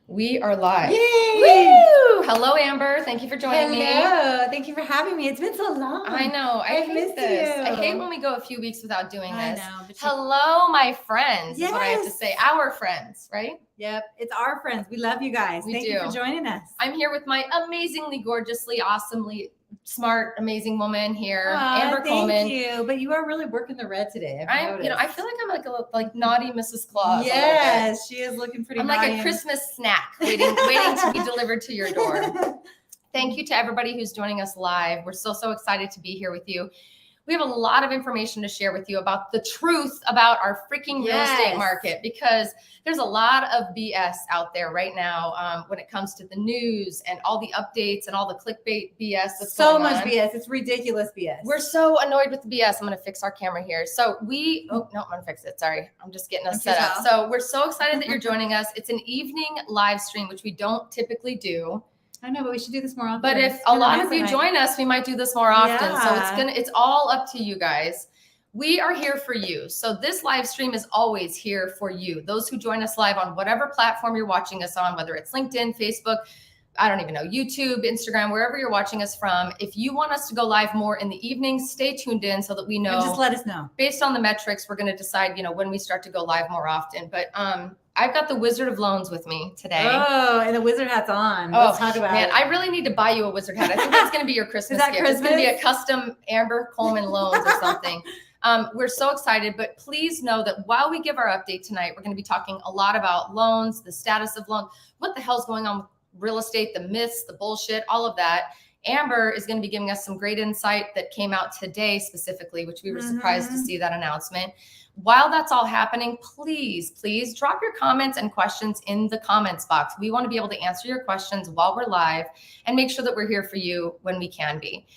We are live. Yay! Woo! Hello, Amber. Thank you for joining me. Hello. Thank you for having me. It's been so long. I know. I hate missed this. you. I hate when we go a few weeks without doing I this. know. But Hello, my friends, is what I have to Yes. say. Our friends, right? Yep. It's our friends. We love you guys. We Thank do. you for joining us. I'm here with my amazingly, gorgeously, awesomely smart, amazing woman here, Aw, Amber Coleman. Thank you. But you are really working the red today. I've noticed. I feel like I'm like naughty Mrs. Claus. Yes, she is looking pretty. I'm like a Christmas snack waiting to be delivered to your door. Thank you to everybody who's joining us live. We're so excited to be here with you. We have a lot of information to share with you about the truth about our freaking real estate market, because there's a lot of BS out there right now when it comes to the news and all the updates and all the clickbait BS that's so going much on. BS. It's ridiculous BS. We're so annoyed with the BS. I'm going to fix our camera here. So I'm going to fix it. Sorry. I'm just getting us set up. So we're so excited that you're joining us. It's an evening live stream, which we don't typically do. I know, but we should do this more often. But if a lot of you join us, we might do this more often. So it's all up to you guys. We are here for you. So this live stream is always here for you. Those who join us live on whatever platform you're watching us on, whether it's LinkedIn, Facebook, I don't even know, YouTube, Instagram, wherever you're watching us from. If you want us to go live more in the evenings, stay tuned in so that we know. And just let us know. Based on the metrics, we're going to decide, when we start to go live more often. But I've got the Wizard of Loans with me today. Oh, and the wizard hat's on. Let's talk about it. I really need to buy you a wizard hat. I think that's going to be your Christmas gift. It's going to be a custom Amber Coleman Loans or something. We're so excited, but please know that while we give our update tonight, we're going to be talking a lot about loans, the status of loans, what the hell's going on with real estate, the myths, the bullshit, all of that. Amber is going to be giving us some great insight that came out today specifically, which we were surprised to see that announcement. While that's all happening, please drop your comments and questions in the comments box. We want to be able to answer your questions while we're live and make sure that we're here for you when we can be.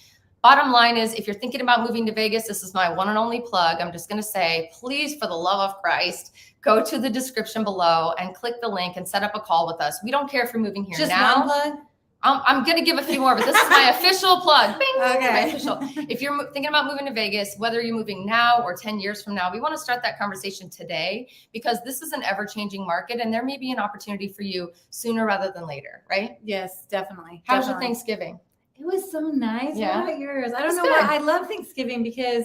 Bottom line is, if you're thinking about moving to Vegas, this is my one and only plug. I'm just going to say, please, for the love of Christ, go to the description below and click the link and set up a call with us. We don't care if you're moving here now. Just one plug? I'm going to give a few more, but this is my official plug. Bing, okay. My official. If you're thinking about moving to Vegas, whether you're moving now or 10 years from now, we want to start that conversation today, because this is an ever-changing market and there may be an opportunity for you sooner rather than later, right? Yes, definitely. How's your Thanksgiving? It was so nice. Yeah. What about yours? I don't know why. I love Thanksgiving because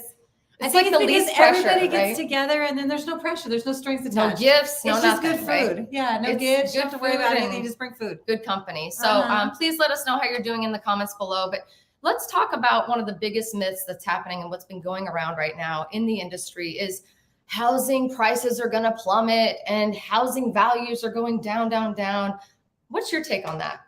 it's like the least pressure, everybody gets together and then there's no pressure. There's no strings attached. No gifts, no nothing. It's just good food. Right? Yeah, no gifts. You don't have to worry about anything. Just bring food. Good company. So please let us know how you're doing in the comments below. But let's talk about one of the biggest myths that's happening and what's been going around right now in the industry is housing prices are going to plummet and housing values are going down, down, down. What's your take on that?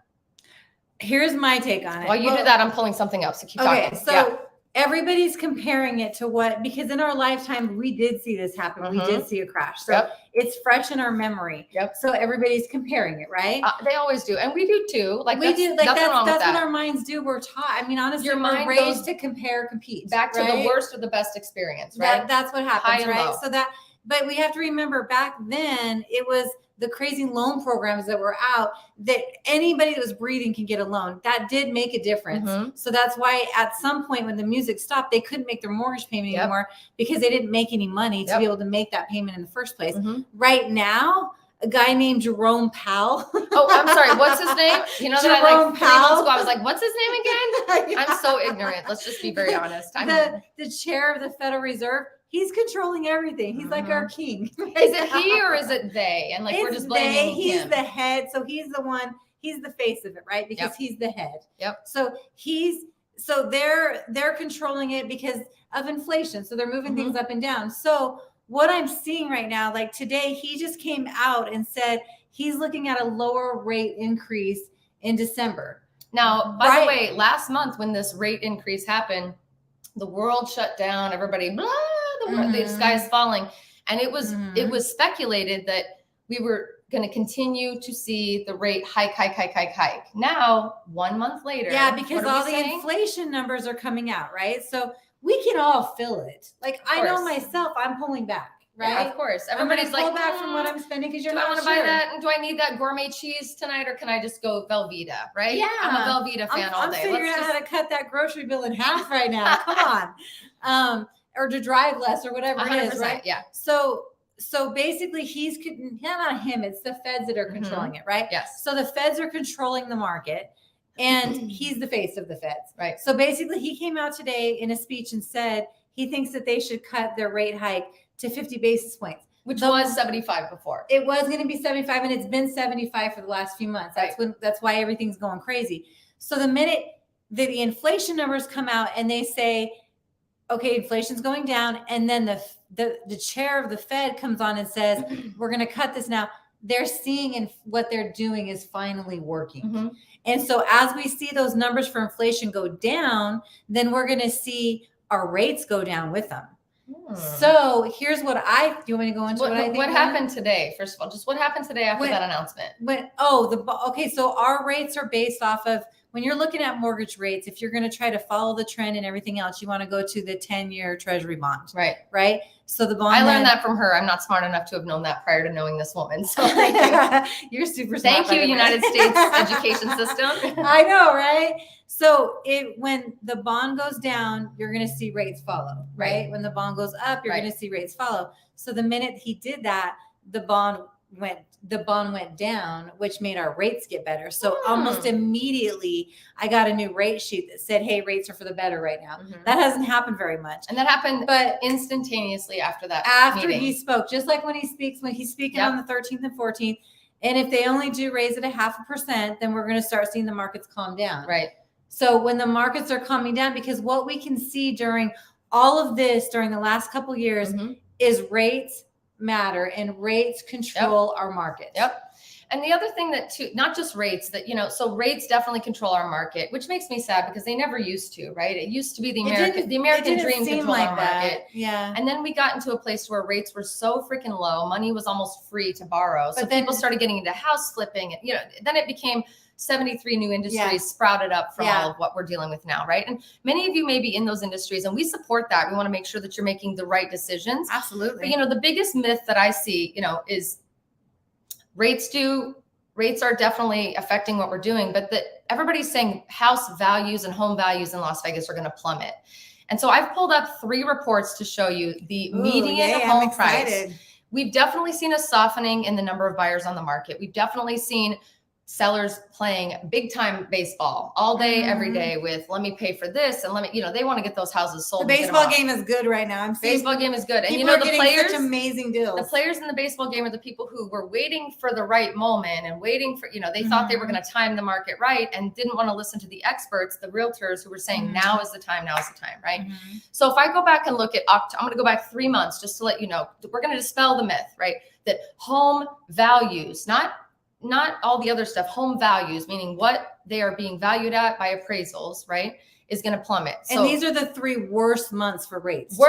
Here's my take on it. While you do that, I'm pulling something up. So keep talking. Okay, so everybody's comparing it to what, because in our lifetime, we did see this happen. We did see a crash. So it's fresh in our memory. So everybody's comparing it, right? They always do. And we do too. Like we do. Like that's what our minds do. We're taught. I mean, honestly, we're raised to compare, compete. Back to the worst or the best experience, right? That's what happens, right? Low. So but we have to remember back then it was the crazy loan programs that were out that anybody that was breathing can get a loan. That did make a difference. So that's why at some point when the music stopped, they couldn't make their mortgage payment anymore because they didn't make any money to be able to make that payment in the first place. Right now, a guy named Jerome Powell. Oh, I'm sorry. What's his name? You know that Jerome 3 months ago, I was like, what's his name again? I'm so ignorant. Let's just be very honest. The chair of the Federal Reserve. He's controlling everything. He's like our king. Is it he or is it they? And we're just blaming him. He's the head. So he's the one, he's the face of it, right? Because he's the head. So they're controlling it because of inflation. So they're moving things up and down. So what I'm seeing right now, like today, he just came out and said he's looking at a lower rate increase in December. Now, by the way, last month when this rate increase happened, the world shut down, everybody, blah, the sky is falling. And it was speculated that we were going to continue to see the rate hike. Now, 1 month later. Yeah, because all the inflation numbers are coming out, right? So we can all feel it. Like I know myself, I'm pulling back. Right? Yeah, of course. Everybody's like, pull back from what I'm spending because you're not sure. Do I want to buy that? And do I need that gourmet cheese tonight, or can I just go Velveeta? Right? Yeah, I'm a Velveeta fan all day. I'm figuring out how to cut that grocery bill in half right now. Come on, or to drive less, or whatever it is, right? Yeah. So So basically not him, it's the feds that are controlling it, right? Yes. So the feds are controlling the market and he's the face of the feds. Right. So basically he came out today in a speech and said he thinks that they should cut their rate hike to 50 basis points. Which was 75 before. It was going to be 75 and it's been 75 for the last few months. That's why everything's going crazy. So the minute that the inflation numbers come out and they say, okay, inflation's going down, and then the chair of the Fed comes on and says, we're going to cut this now. They're seeing and what they're doing is finally working. And so as we see those numbers for inflation go down, then we're going to see our rates go down with them. So here's what do you want me to go into what I think? What happened today? First of all, just what happened today after that announcement? Okay. So our rates are based off of, when you're looking at mortgage rates, if you're going to try to follow the trend and everything else, you want to go to the 10-year treasury bond. Right. So the bond. I learned that from her. I'm not smart enough to have known that prior to knowing this woman. So thank you. You're super smart. Thank you, United States education system. I know, right? So when the bond goes down, you're going to see rates follow, right? When the bond goes up, you're going to see rates follow. So the minute he did that, the bond went down, which made our rates get better. So almost immediately I got a new rate sheet that said, hey, rates are for the better right now. That hasn't happened very much. And that happened instantaneously after that meeting. He spoke, just like when he's speaking on the 13th and 14th. And if they only do raise it 0.5%, then we're going to start seeing the markets calm down. Right. So when the markets are calming down, because what we can see during all of this, during the last couple of years, is rates matter and rates control our market. And the other thing that too, not just rates, that, so rates definitely control our market, which makes me sad because they never used to, right? It used to be the American dream control our market. Yeah. And then we got into a place where rates were so freaking low, money was almost free to borrow. So people started getting into house flipping, and, then it became 73 new industries sprouted up from all of what we're dealing with now, right? And many of you may be in those industries, and we support that. We want to make sure that you're making the right decisions. Absolutely. But, the biggest myth that I see, is rates are definitely affecting what we're doing, but that everybody's saying house values and home values in Las Vegas are going to plummet. And so I've pulled up 3 reports to show you the median home price. We've definitely seen a softening in the number of buyers on the market. We've definitely seen sellers playing big time baseball all day, every day with, let me pay for this. And they want to get those houses sold. The baseball game is good right now. Baseball game is good. And the players, such amazing deals. The players in the baseball game are the people who were waiting for the right moment and waiting for, they thought they were going to time the market right and didn't want to listen to the experts, the realtors who were saying, now is the time, right? So if I go back and look at I'm going to go back 3 months just to let you know, we're going to dispel the myth, right? That home values, not all the other stuff, home values, meaning what they are being valued at by appraisals, right, is going to plummet. And these are the 3 worst months for rates. So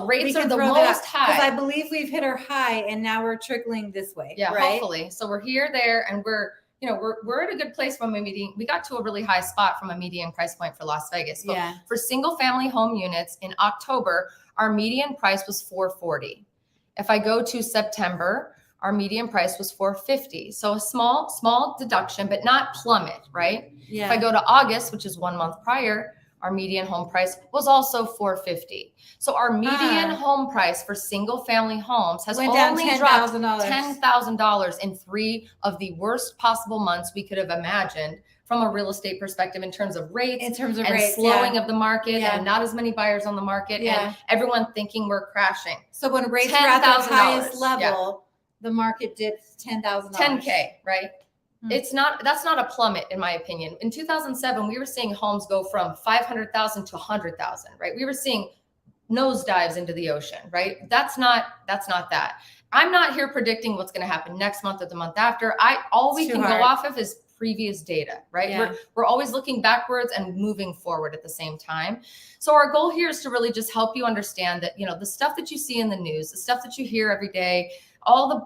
rates are the most high. Because I believe we've hit our high and now we're trickling this way. Yeah, right? Hopefully. So we're there, and we're at a good place from we got to a really high spot from a median price point for Las Vegas. But for single family home units in October, our median price was $440. If I go to September, our median price was $450. So a small deduction, but not plummet, right? Yeah. If I go to August, which is 1 month prior, our median home price was also $450. So our median home price for single family homes has only dropped $10,000 in 3 of the worst possible months we could have imagined from a real estate perspective in terms of rates, slowing of the market, and not as many buyers on the market, and everyone thinking we're crashing. So when rates were at the highest level, the market dipped $10,000. $10K, right? That's not a plummet in my opinion. In 2007, we were seeing homes go from 500,000 to 100,000, right? We were seeing nosedives into the ocean, right? That's not that. I'm not here predicting what's going to happen next month or the month after. All we can go off of is previous data, right? Yeah. We're always looking backwards and moving forward at the same time. So our goal here is to really just help you understand that, the stuff that you see in the news, the stuff that you hear every day, all the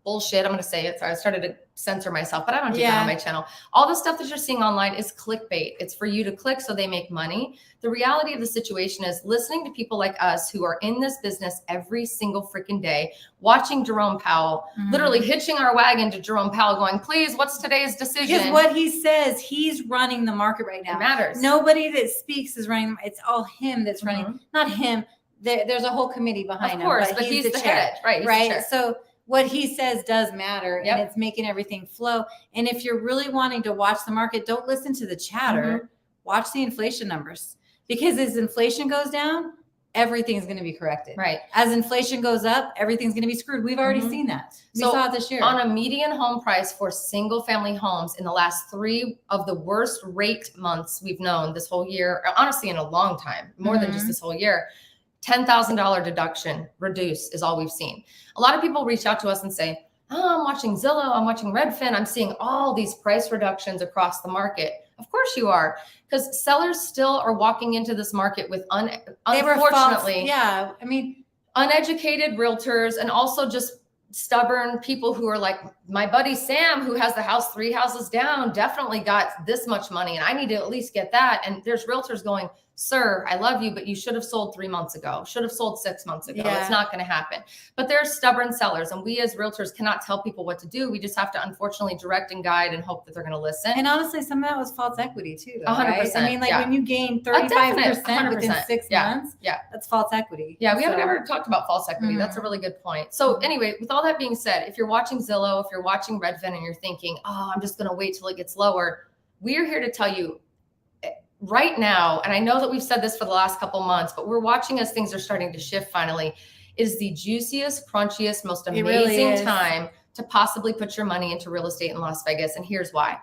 bullshit, I'm going to say it. Sorry, I started to censor myself, but I don't do that on my channel. All the stuff that you're seeing online is clickbait. It's for you to click so they make money. The reality of the situation is listening to people like us who are in this business every single freaking day, watching Jerome Powell, literally hitching our wagon to Jerome Powell going, please, what's today's decision? Because what he says, he's running the market right now. It matters. Nobody that speaks is running. It's all him that's running, not him. there's a whole committee behind Of him. course, but he's the head, right? He's the Right. chair. So what he says does matter, Yep. and it's making everything flow. And if you're really wanting to watch the market, don't listen to the chatter. Watch the inflation numbers, because as inflation goes down, everything's going to be corrected. Right. As inflation goes up, everything's going to be screwed. We've already seen that. We So saw it this year. On a median home price for single family homes in the last 3 of the worst rate months we've known this whole year, or honestly in a long time, more than just this whole year, $10,000 deduction reduce is all we've seen. A lot of people reach out to us and say, oh, I'm watching Zillow, I'm watching Redfin, I'm seeing all these price reductions across the market. Of course you are, because sellers still are walking into this market with unfortunately, uneducated realtors, and also just stubborn people who are like, my buddy Sam, who has the house 3 houses down, definitely got this much money, and I need to at least get that. And there's realtors going, sir, I love you, but you should have sold 3 months ago, should have sold 6 months ago. It's not going to happen. But there's stubborn sellers, and we as realtors cannot tell people what to do. We just have to unfortunately direct and guide and hope that they're going to listen. And honestly, some of that was false equity too, though, 100%. Right? I mean, like when you gain 35% within 6 months, that's false equity. Yeah, we haven't ever talked about false equity. That's a really good point. So anyway, with all that being said, if you're watching Zillow, if you're watching Redfin and you're thinking, oh, I'm just going to wait till it gets lower, we are here to tell you right now, and I know that we've said this for the last couple months, but we're watching as things are starting to shift finally, is the juiciest, crunchiest, most amazing time to possibly put your money into real estate in Las Vegas. And here's why.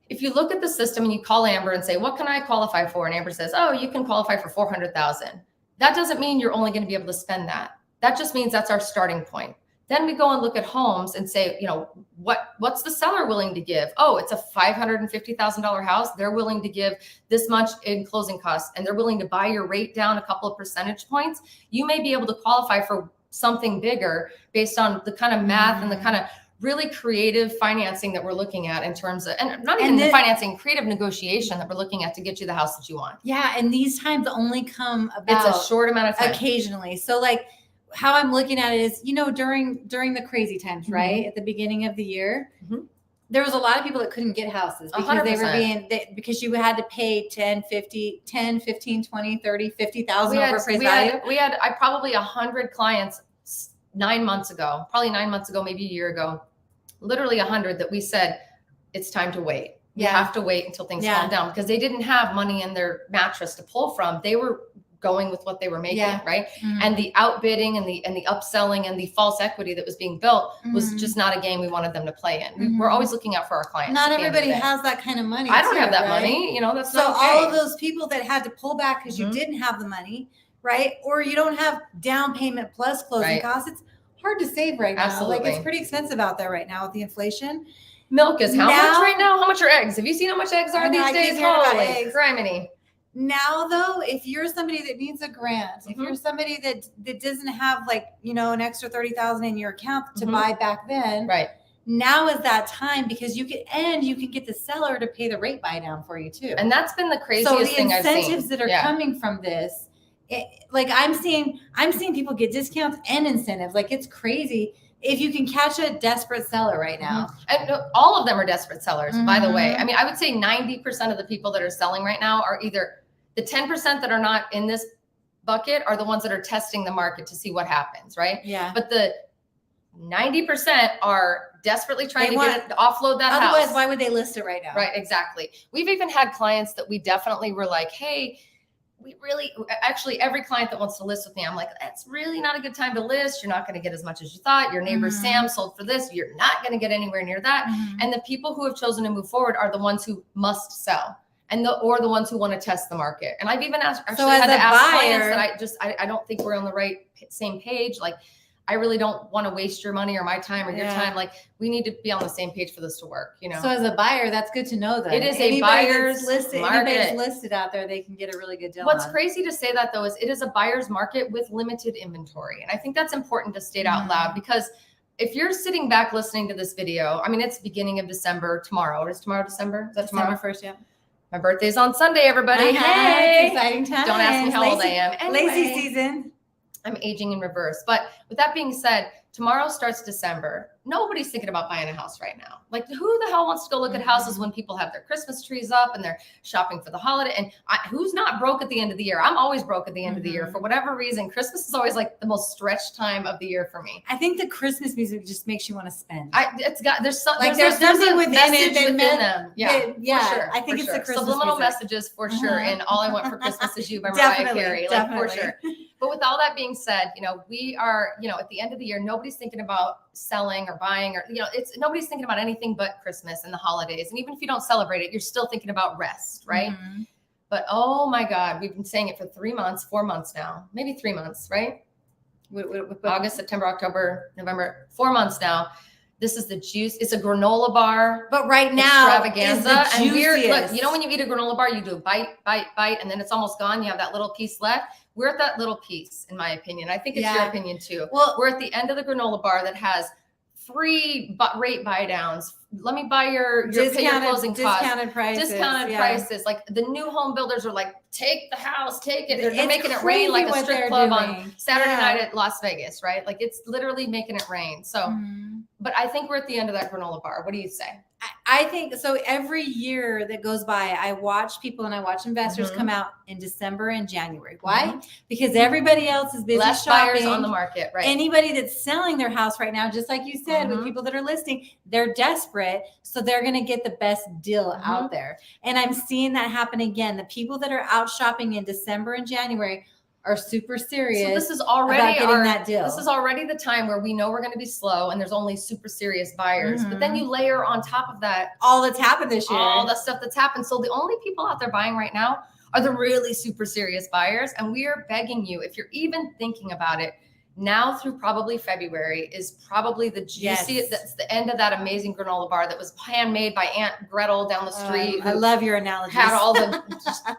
If you look at the system and you call Amber and say, what can I qualify for? And Amber says, oh, you can qualify for $400,000. That doesn't mean you're only going to be able to spend that. That just means that's our starting point. Then we go and look at homes and say, you know, what's the seller willing to give? Oh, it's a $550,000 house. They're willing to give this much in closing costs, and they're willing to buy your rate down a couple of percentage points. You may be able to qualify for something bigger based on the kind of math and the kind of really creative financing that we're looking at in terms of, and not even the financing, creative negotiation that we're looking at to get you the house that you want. Yeah. And these times only come about it's a short amount of time. Occasionally. So like, how I'm looking at it is, you know, during the crazy times, right? At the beginning of the year, there was a lot of people that couldn't get houses because 100%. they were because you had to pay 10, 15, 20, 30, 50,000 over appraised value. We had probably 100 clients 9 months ago, probably 9 months ago, maybe a year ago, literally 100 that we said, it's time to wait. You have to wait until things calm down, because they didn't have money in their mattress to pull from. They were going with what they were making, right? And the outbidding and the upselling and the false equity that was being built was just not a game we wanted them to play in. We're always looking out for our clients. Not everybody has that kind of money. I don't have that money, you know, that's so not okay. all of those people that had to pull back because you didn't have the money, right? Or you don't have down payment plus closing costs. It's hard to save right now. Absolutely. Like it's pretty expensive out there right now with the inflation. Milk is how much right now? How much are eggs? Have you seen how much eggs are these days? Holy criminy. Now, though, if you're somebody that needs a grant, if you're somebody that doesn't have like, you know, an extra 30,000 in your account to buy back then, now is that time, because you can get the seller to pay the rate buy down for you too. And that's been the craziest thing I've seen. So the incentives that are coming from this, like I'm seeing people get discounts and incentives. Like it's crazy. If you can catch a desperate seller right now. And all of them are desperate sellers, by the way. I mean, I would say 90% of the people that are selling right now are either the 10% that are not in this bucket are the ones that are testing the market to see what happens, right? Yeah. But the 90% are desperately trying to offload that house. Otherwise, why would they list it right now? Right, exactly. We've even had clients that we definitely were like, hey, actually every client that wants to list with me, I'm like, that's really not a good time to list. You're not going to get as much as you thought. Your neighbor Sam sold for this. You're not going to get anywhere near that. And the people who have chosen to move forward are the ones who must sell. Or the ones who want to test the market. And I've even had to ask clients that I don't think we're on the same page. Like, I really don't want to waste your money or my time or your time. Like, we need to be on the same page for this to work, you know? So as a buyer, that's good to know that. It is a buyer's market. Anybody's listed out there, they can get a really good deal. What's crazy to say that, though, is it is a buyer's market with limited inventory. And I think that's important to state out loud, because if you're sitting back listening to this video, I mean, it's beginning of December tomorrow. Is tomorrow December? Is that tomorrow? December 1st, yeah. My birthday's on Sunday, everybody. Hey, it's exciting time. Don't ask me how old I am. Anyway, lazy season. I'm aging in reverse. But with that being said, Tomorrow starts December. Nobody's thinking about buying a house right now. Like, who the hell wants to go look at houses when people have their Christmas trees up and they're shopping for the holiday? And who's not broke at the end of the year? I'm always broke at the end of the year for whatever reason. Christmas is always like the most stretched time of the year for me. I think the Christmas music just makes you want to spend. There's something within within them. Yeah, yeah. For sure, I think it's the Christmas subliminal music. messages for sure. And All I Want for Christmas Is You by Mariah Carey, like for sure. But with all that being said, we are, at the end of the year, nobody's thinking about selling or buying, or, nobody's thinking about anything but Christmas and the holidays. And even if you don't celebrate it, you're still thinking about rest, right? But oh my God, we've been saying it for 4 months now, maybe 3 months, right? August, September, October, November, 4 months now. This is the juice. It's a granola bar. But right now, extravaganza. And look, when you eat a granola bar, you do bite, and then it's almost gone. You have that little piece left. We're at that little piece, in my opinion. I think it's your opinion too. Well, we're at the end of the granola bar that has free rate buy downs. Let me buy your closing costs. Discounted prices. Like the new home builders are like, take the house, take it. They're making it rain like a strip club on Saturday night at Las Vegas, right? Like it's literally making it rain. So, but I think we're at the end of that granola bar. What do you say? I think so. Every year that goes by, I watch people and I watch investors come out in December and January. Why? Because everybody else is busy Less shopping. buyers on the market, right? Anybody that's selling their house right now, just like you said, with people that are listing, they're desperate. So they're going to get the best deal out there. And I'm seeing that happen again. The people that are out shopping in December and January are super serious. So this is already that deal. This is already the time where we know we're going to be slow and there's only super serious buyers. But then you layer on top of that all that's happened this year, all the stuff that's happened. So the only people out there buying right now are the really super serious buyers. And we are begging you, if you're even thinking about it, now through probably February is probably the juiciest. That's the end of that amazing granola bar that was handmade by Aunt Gretel down the street. I love your analogy. Had all the,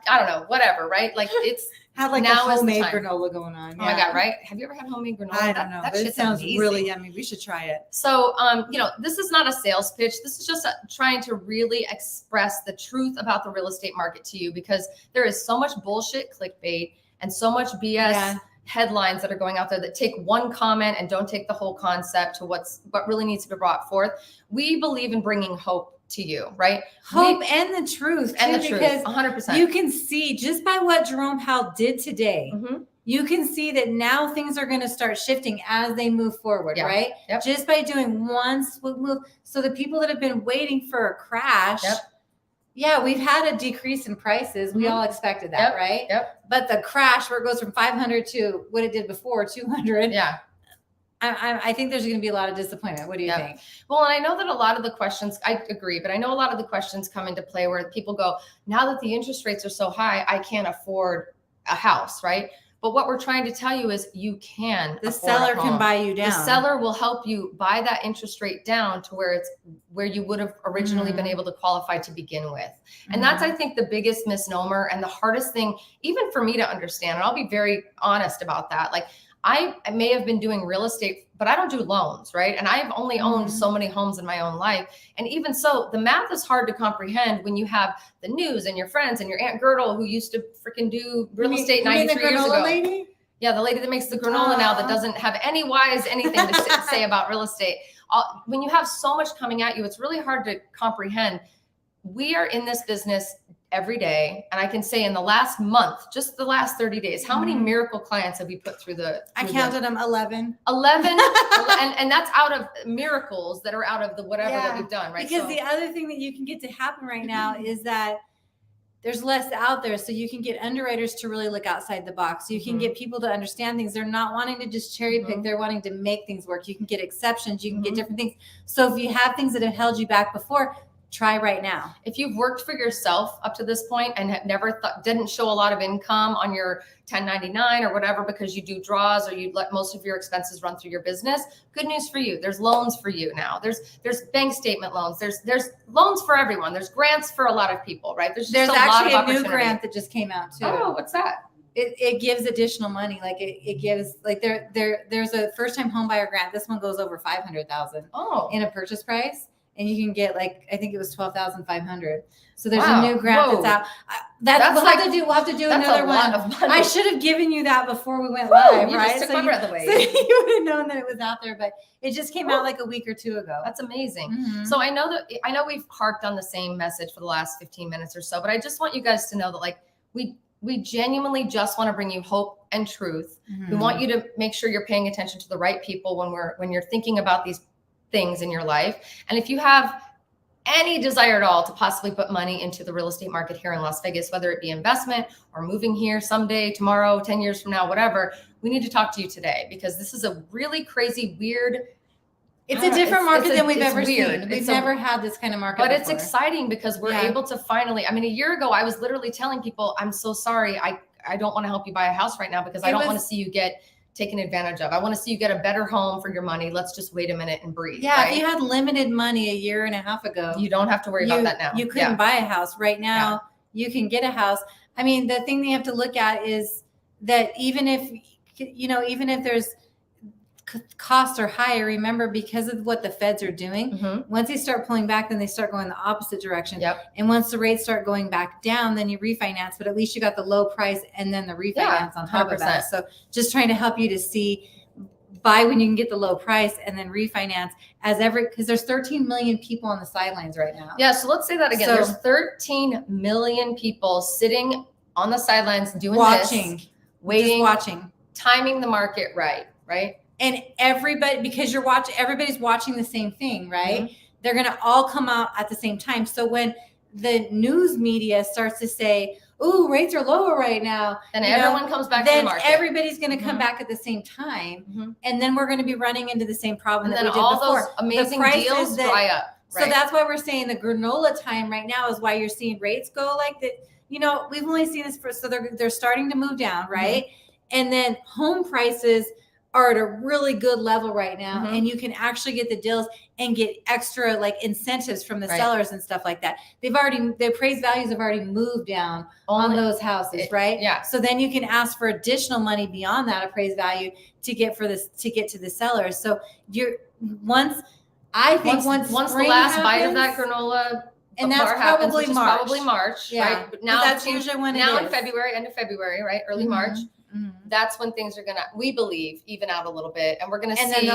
I don't know, whatever, right? Like it's had like now a homemade granola going on. Oh my God, right? Have you ever had homemade granola? I don't know. That shit sounds really yummy. We should try it. So, this is not a sales pitch. This is just trying to really express the truth about the real estate market to you, because there is so much bullshit clickbait and so much BS headlines that are going out there that take one comment and don't take the whole concept to what really needs to be brought forth. We believe in bringing hope to you, right? Hope and the truth. And the truth, 100%. You can see just by what Jerome Powell did today, you can see that now things are going to start shifting as they move forward, right? Yep. Just by doing one swoop move. So the people that have been waiting for a crash, we've had a decrease in prices. We all expected that, right? Yep. But the crash where it goes from 500 to what it did before, 200. Yeah. I think there's going to be a lot of disappointment. What do you think? Well, and I know that a lot of the questions, I agree, but I know a lot of the questions come into play where people go, now that the interest rates are so high, I can't afford a house, right? But what we're trying to tell you is you can. The seller can buy you down. The seller will help you buy that interest rate down to where you would have originally been able to qualify to begin with. And that's, I think, the biggest misnomer and the hardest thing, even for me to understand. And I'll be very honest about that. Like, I may have been doing real estate, but I don't do loans, right? And I've only owned so many homes in my own life. And even so, the math is hard to comprehend when you have the news and your friends and your Aunt Gertle, who used to freaking do real estate 93 years ago. Lady? Yeah, the lady that makes the granola now that doesn't have anything to say about real estate. When you have so much coming at you, it's really hard to comprehend. We are in this business every day. And I can say in the last month, just the last 30 days, how many miracle clients have we put through I counted them 11. 11. and that's out of miracles that are out of the whatever that we've done, right? Because the other thing that you can get to happen right now is that there's less out there. So you can get underwriters to really look outside the box. You can get people to understand things. They're not wanting to just cherry pick. They're wanting to make things work. You can get exceptions. You can get different things. So if you have things that have held you back before, try right now. If you've worked for yourself up to this point and have never didn't show a lot of income on your 1099 or whatever, because you do draws or you let most of your expenses run through your business, good news for you. There's loans for you now. There's bank statement loans. There's loans for everyone. There's grants for a lot of people, right? There's actually a new grant that just came out too. Oh, what's that? It gives additional money. Like it gives, like there's a first time home buyer grant. This one goes over $500,000 in a purchase price. and you can get like, I think it was 12,500. So there's Wow. a new grant Whoa. that's out. We'll have to do that's another a lot one. of money. I should have given you that before we went live, You right? just took my breath away. So you would have known that it was out there, but it just came out like a week or two ago. That's amazing. Mhm. So I know we've harped on the same message for the last 15 minutes or so, but I just want you guys to know that like we genuinely just want to bring you hope and truth. Mhm. We want you to make sure you're paying attention to the right people when you're thinking about these things in your life. And if you have any desire at all to possibly put money into the real estate market here in Las Vegas, whether it be investment or moving here someday, tomorrow, 10 years from now, whatever, we need to talk to you today because this is a really crazy, weird, it's a different market than we've ever weird. seen. We've never had this kind of market But before. it's exciting because we're able to finally, I mean, a year ago, I was literally telling people, I'm so sorry. I don't want to help you buy a house right now because I don't want to see you get taken advantage of. I want to see you get a better home for your money. Let's just wait a minute and breathe. Yeah, right? if you had limited money a year and a half ago, you don't have to worry about that now. You couldn't buy a house. Right now, you can get a house. I mean, the thing that you have to look at is that even if there's costs are higher, remember, because of what the feds are doing, once they start pulling back, then they start going the opposite direction. Yep. And once the rates start going back down, then you refinance, but at least you got the low price and then the refinance on top of that. So just trying to help you to see, buy when you can get the low price and then refinance because there's 13 million people on the sidelines right now. Yeah. So let's say that again. There's 13 million people sitting on the sidelines doing watching, waiting, watching, timing the market right. And everybody, because everybody's watching the same thing, right? Mm-hmm. They're going to all come out at the same time. So when the news media starts to say, "Ooh, rates are lower right now," and everyone comes back to the market. Then everybody's going to come back at the same time, and then we're going to be running into the same problem that we did before. And then all those amazing deals dry up. Right? So that's why we're saying the granola time right now is why you're seeing rates go like that. You know, we've only seen this so they're starting to move down, right? And then home prices are at a really good level right now, and you can actually get the deals and get extra like incentives from the sellers and stuff like that. The appraised values have already moved down on those houses, right? Yeah. So then you can ask for additional money beyond that appraised value to get to the sellers. So once the last bite of that granola. And that's probably March. Probably March, right? But now that's usually when now in February, end of February, right? Early March. That's when things are we believe, even out a little bit, and we're gonna see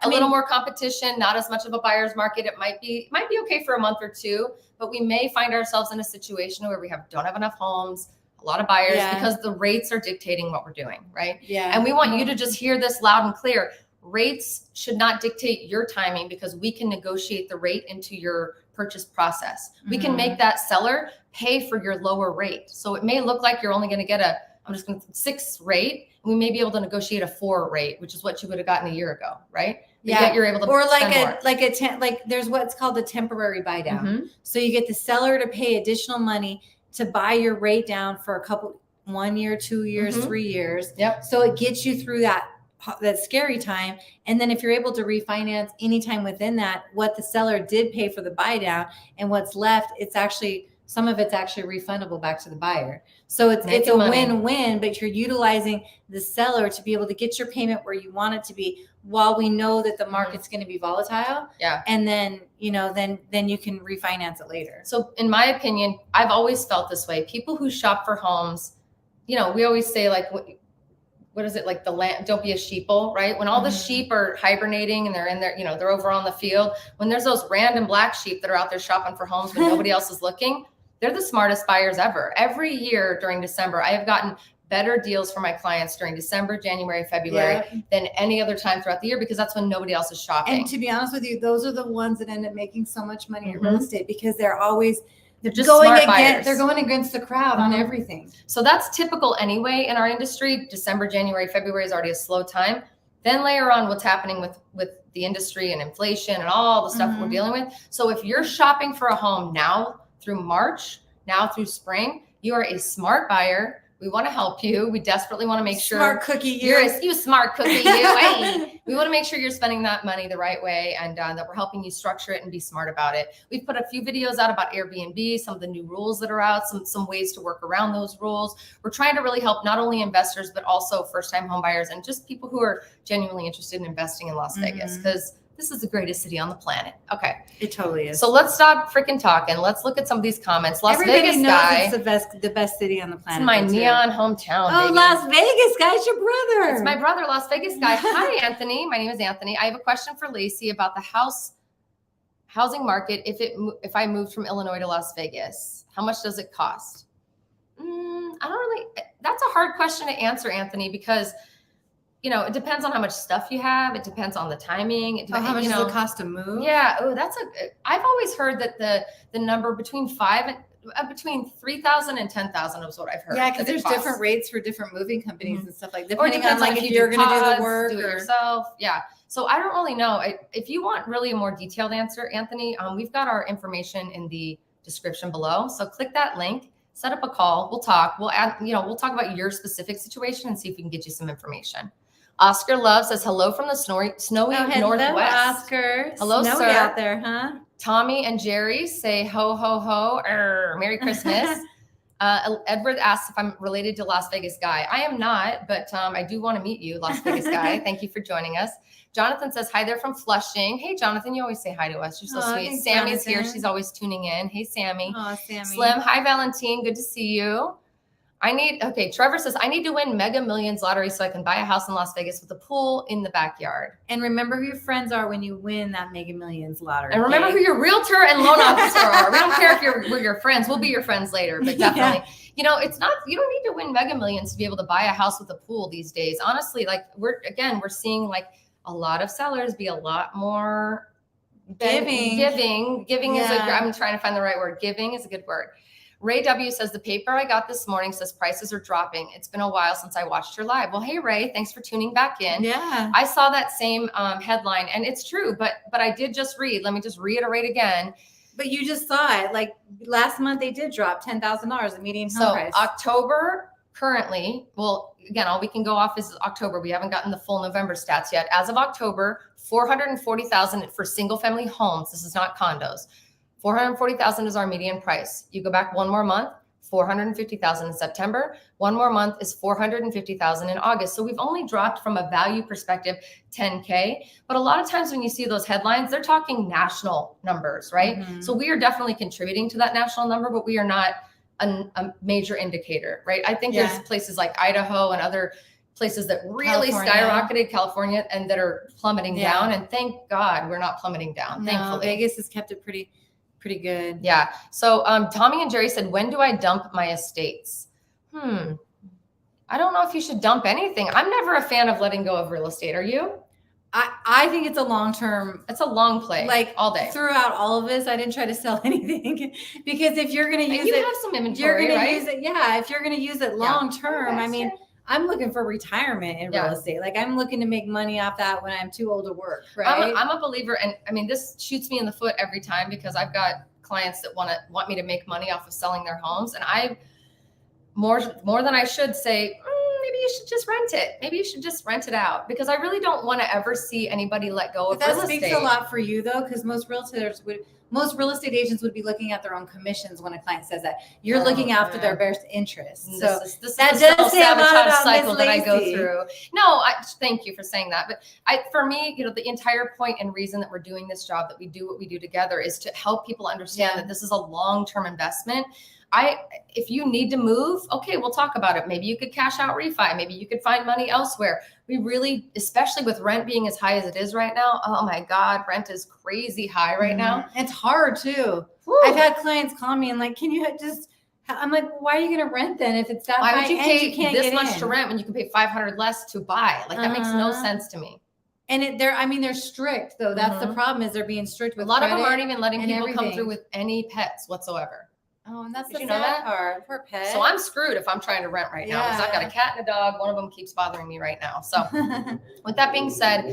a little more competition. Not as much of a buyer's market. It might be okay for a month or two, but we may find ourselves in a situation where we don't have enough homes, a lot of buyers, because the rates are dictating what we're doing, right? Yeah. And we want you to just hear this loud and clear. Rates should not dictate your timing because we can negotiate the rate into your purchase process. We can make that seller pay for your lower rate. So it may look like you're only going to get a 6 rate, and we may be able to negotiate a 4 rate, which is what you would have gotten a year ago, right? But yet you're able to there's what's called a temporary buy down. So you get the seller to pay additional money to buy your rate down for 1 year, 2 years, 3 years. Yep. So it gets you through that scary time. And then if you're able to refinance anytime within that, what the seller did pay for the buy down and what's left, some of it's actually refundable back to the buyer. So it's a win-win, but you're utilizing the seller to be able to get your payment where you want it to be while we know that the market's going to be volatile. Yeah. And then, then you can refinance it later. So in my opinion, I've always felt this way. People who shop for homes, we always say like, what is it? Like the land, don't be a sheeple, right? When all the sheep are hibernating and they're in there, they're over on the field, when there's those random black sheep that are out there shopping for homes when nobody else is looking, they're the smartest buyers ever. Every year during December, I have gotten better deals for my clients during December, January, February than any other time throughout the year because that's when nobody else is shopping. And to be honest with you, those are the ones that end up making so much money in real estate because they're just smart buyers. They're going against the crowd on everything. So that's typical anyway in our industry. December, January, February is already a slow time. Then layer on what's happening with the industry and inflation and all the stuff we're dealing with. So if you're shopping for a home now through March, now through spring, you are a smart buyer. We want to help you. We desperately want to make sure smart cookie you smart cookie you. Hey, we want to make sure you're spending that money the right way and that we're helping you structure it and be smart about it. We've put a few videos out about Airbnb, some of the new rules that are out, some ways to work around those rules. We're trying to really help not only investors, but also first-time home buyers and just people who are genuinely interested in investing in Las Vegas because this is the greatest city on the planet. Okay. It totally is. So let's stop freaking talking. Let's look at some of these comments. Everybody Vegas knows guy. it's the best city on the planet. It's my neon hometown. Oh, baby. Las Vegas guy, it's your brother. It's my brother, Las Vegas guy. Hi, Anthony. My name is Anthony. I have a question for Laci about the housing market. If I moved from Illinois to Las Vegas, how much does it cost? I don't really. That's a hard question to answer, Anthony, because it depends on how much stuff you have. It depends on the timing. How much does it cost to move? Yeah. Oh, I've always heard that the number between 3,000 and 10,000 is what I've heard. Yeah, because there's different rates for different moving companies and stuff like that. Or depends on if you're going to do the work do it yourself. Yeah. So I don't really know. If you want really a more detailed answer, Anthony, we've got our information in the description below. So click that link, set up a call. We'll talk. We'll add, we'll talk about your specific situation and see if we can get you some information. Oscar Love says, hello from the snowy Northwest. Oscar. Hello, snowy sir. out there, huh? Tommy and Jerry say, ho, ho, ho, Merry Christmas. Edward asks if I'm related to Las Vegas guy. I am not, but I do want to meet you, Las Vegas guy. Thank you for joining us. Jonathan says, hi there from Flushing. Hey, Jonathan, you always say hi to us. You're so sweet. Thanks, Sammy's Jonathan. here. She's always tuning in. Hey, Sammy. Oh, Sammy. Slim, hi, Valentine. Good to see you. Trevor says, I need to win Mega Millions lottery so I can buy a house in Las Vegas with a pool in the backyard. And remember who your friends are when you win that Mega Millions lottery. And remember who your realtor and loan officer are. We don't care if we're your friends. We'll be your friends later, but definitely. It's not, you don't need to win Mega Millions to be able to buy a house with a pool these days. Honestly, we're seeing like a lot of sellers be a lot more giving is I'm trying to find the right word. Giving is a good word. Ray W says, the paper I got this morning says prices are dropping. It's been a while since I watched your live. Well, hey, Ray, thanks for tuning back in. Yeah. I saw that same headline and it's true, but I did just read. Let me just reiterate again. But you just saw it. Like last month, they did drop $10,000 the median home price. October currently, well, again, all we can go off is October. We haven't gotten the full November stats yet. As of October, $440,000 for single family homes. This is not condos. $440,000 is our median price. You go back one more month, $450,000 in September. One more month is $450,000 in August. So we've only dropped from a value perspective, $10K. But a lot of times when you see those headlines, they're talking national numbers, right? Mm-hmm. So we are definitely contributing to that national number, but we are not a major indicator, right? I think there's places like Idaho and other places that really skyrocketed, California, and that are plummeting down. And thank God we're not plummeting down. No, thankfully. Vegas has kept it pretty good. Yeah. So Tommy and Jerry said, when do I dump my estates? I don't know if you should dump anything. I'm never a fan of letting go of real estate. Are you? I think it's a long-term. It's a long play, like all day. Throughout all of this, I didn't try to sell anything because if you're going to use it, you have some inventory, you're going to use it. Yeah. If you're going to use it long-term, Okay, I mean, I'm looking for retirement in real estate. Like I'm looking to make money off that when I'm too old to work. Right. I'm a believer. And I mean, this shoots me in the foot every time because I've got clients that want me to make money off of selling their homes. And I more than I should say, maybe you should just rent it. Maybe you should just rent it out because I really don't want to ever see anybody let go of real estate. That speaks a lot for you though, because most real estate agents would be looking at their own commissions when a client says that. You're looking after their best interests. So this that is does say a lot about cycle Ms. that I go Laci. through. No, thank you for saying that. But for me, the entire point and reason that we're doing this job, that we do what we do together, is to help people understand that this is a long-term investment. If you need to move, okay, we'll talk about it. Maybe you could cash out refi. Maybe you could find money elsewhere. We really, especially with rent being as high as it is right now. Oh my God, rent is crazy high right now. It's hard too. Woo. I've had clients call me and like, can you just, I'm like, why are you going to rent then if it's that high? Why would you pay this much in? to rent when you can pay $500 less to buy? Like that makes no sense to me. And they're strict though. That's the problem, is they're being strict with a lot of them aren't even letting people come through with any pets whatsoever. Oh, and that's the sad part. Poor pet. So I'm screwed if I'm trying to rent right now because I've got a cat and a dog. One of them keeps bothering me right now. So with that being said,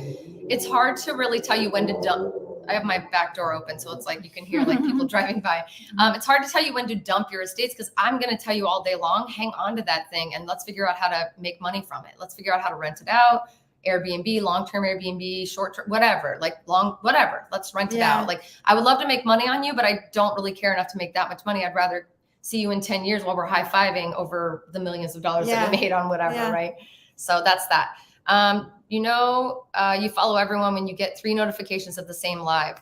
it's hard to really tell you when to dump. I have my back door open, so it's like you can hear like people driving by. It's hard to tell you when to dump your estates because I'm going to tell you all day long, hang on to that thing and let's figure out how to make money from it. Let's figure out how to rent it out. Airbnb, long-term Airbnb, short-term, whatever, whatever. Let's rent it out. Like I would love to make money on you, but I don't really care enough to make that much money. I'd rather see you in 10 years while we're high-fiving over the millions of dollars that we made on whatever, right? So that's that. You follow everyone when you get 3 notifications of the same live.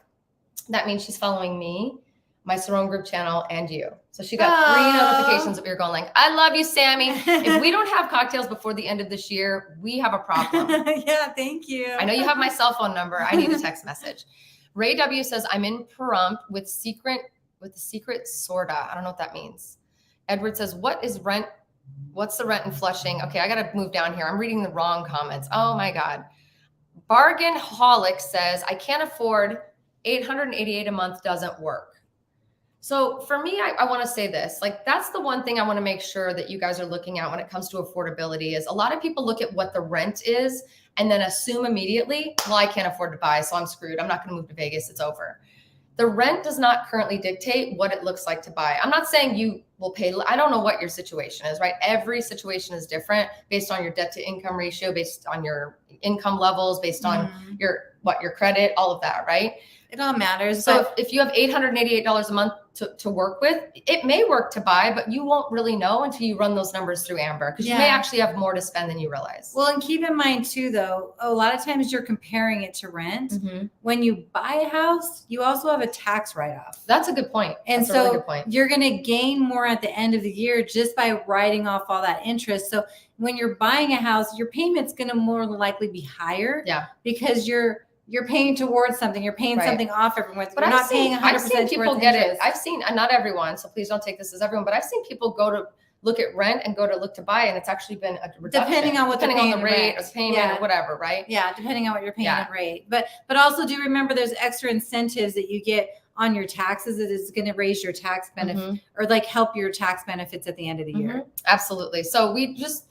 That means she's following me, my Cerrone Group channel, and you. So she got 3 notifications of you going like, I love you, Sammy. If we don't have cocktails before the end of this year, we have a problem. Yeah, thank you. I know you have my cell phone number. I need a text message. Ray W says, I'm in Pahrump with the secret sorta. I don't know what that means. Edward says, what's the rent in Flushing? Okay, I got to move down here. I'm reading the wrong comments. Oh my God. Bargain Holic says, I can't afford $888 a month, doesn't work. So for me, I want to say this, like, that's the one thing I want to make sure that you guys are looking at when it comes to affordability is a lot of people look at what the rent is and then assume immediately, well, I can't afford to buy, so I'm screwed. I'm not going to move to Vegas. It's over. The rent does not currently dictate what it looks like to buy. I'm not saying you will pay. I don't know what your situation is, right? Every situation is different based on your debt to income ratio, based on your income levels, based on your credit, all of that, right? It all matters. So if you have $888 a month to work with, it may work to buy, but you won't really know until you run those numbers through Amber, because you may actually have more to spend than you realize. Well, and keep in mind too, though, a lot of times you're comparing it to rent. When you buy a house, you also have a tax write-off. That's a good point. And That's a really so good point. you're going to gain more at the end of the year just by writing off all that interest. So when you're buying a house, your payment's going to more than likely be higher. Yeah. Because you're paying towards something. You're paying something off every month. But you're not paying 100% I've seen people get interest. it. I've seen, not everyone, so please don't take this as everyone, but I've seen people go to look at rent and go to look to buy, and it's actually been a reduction. Depending on what depending they're paying on the rate or payment or whatever, right? Yeah, depending on what you're paying in rate. But also do remember there's extra incentives that you get on your taxes that is going to raise your tax benefit or like help your tax benefits at the end of the year. Absolutely. So we just,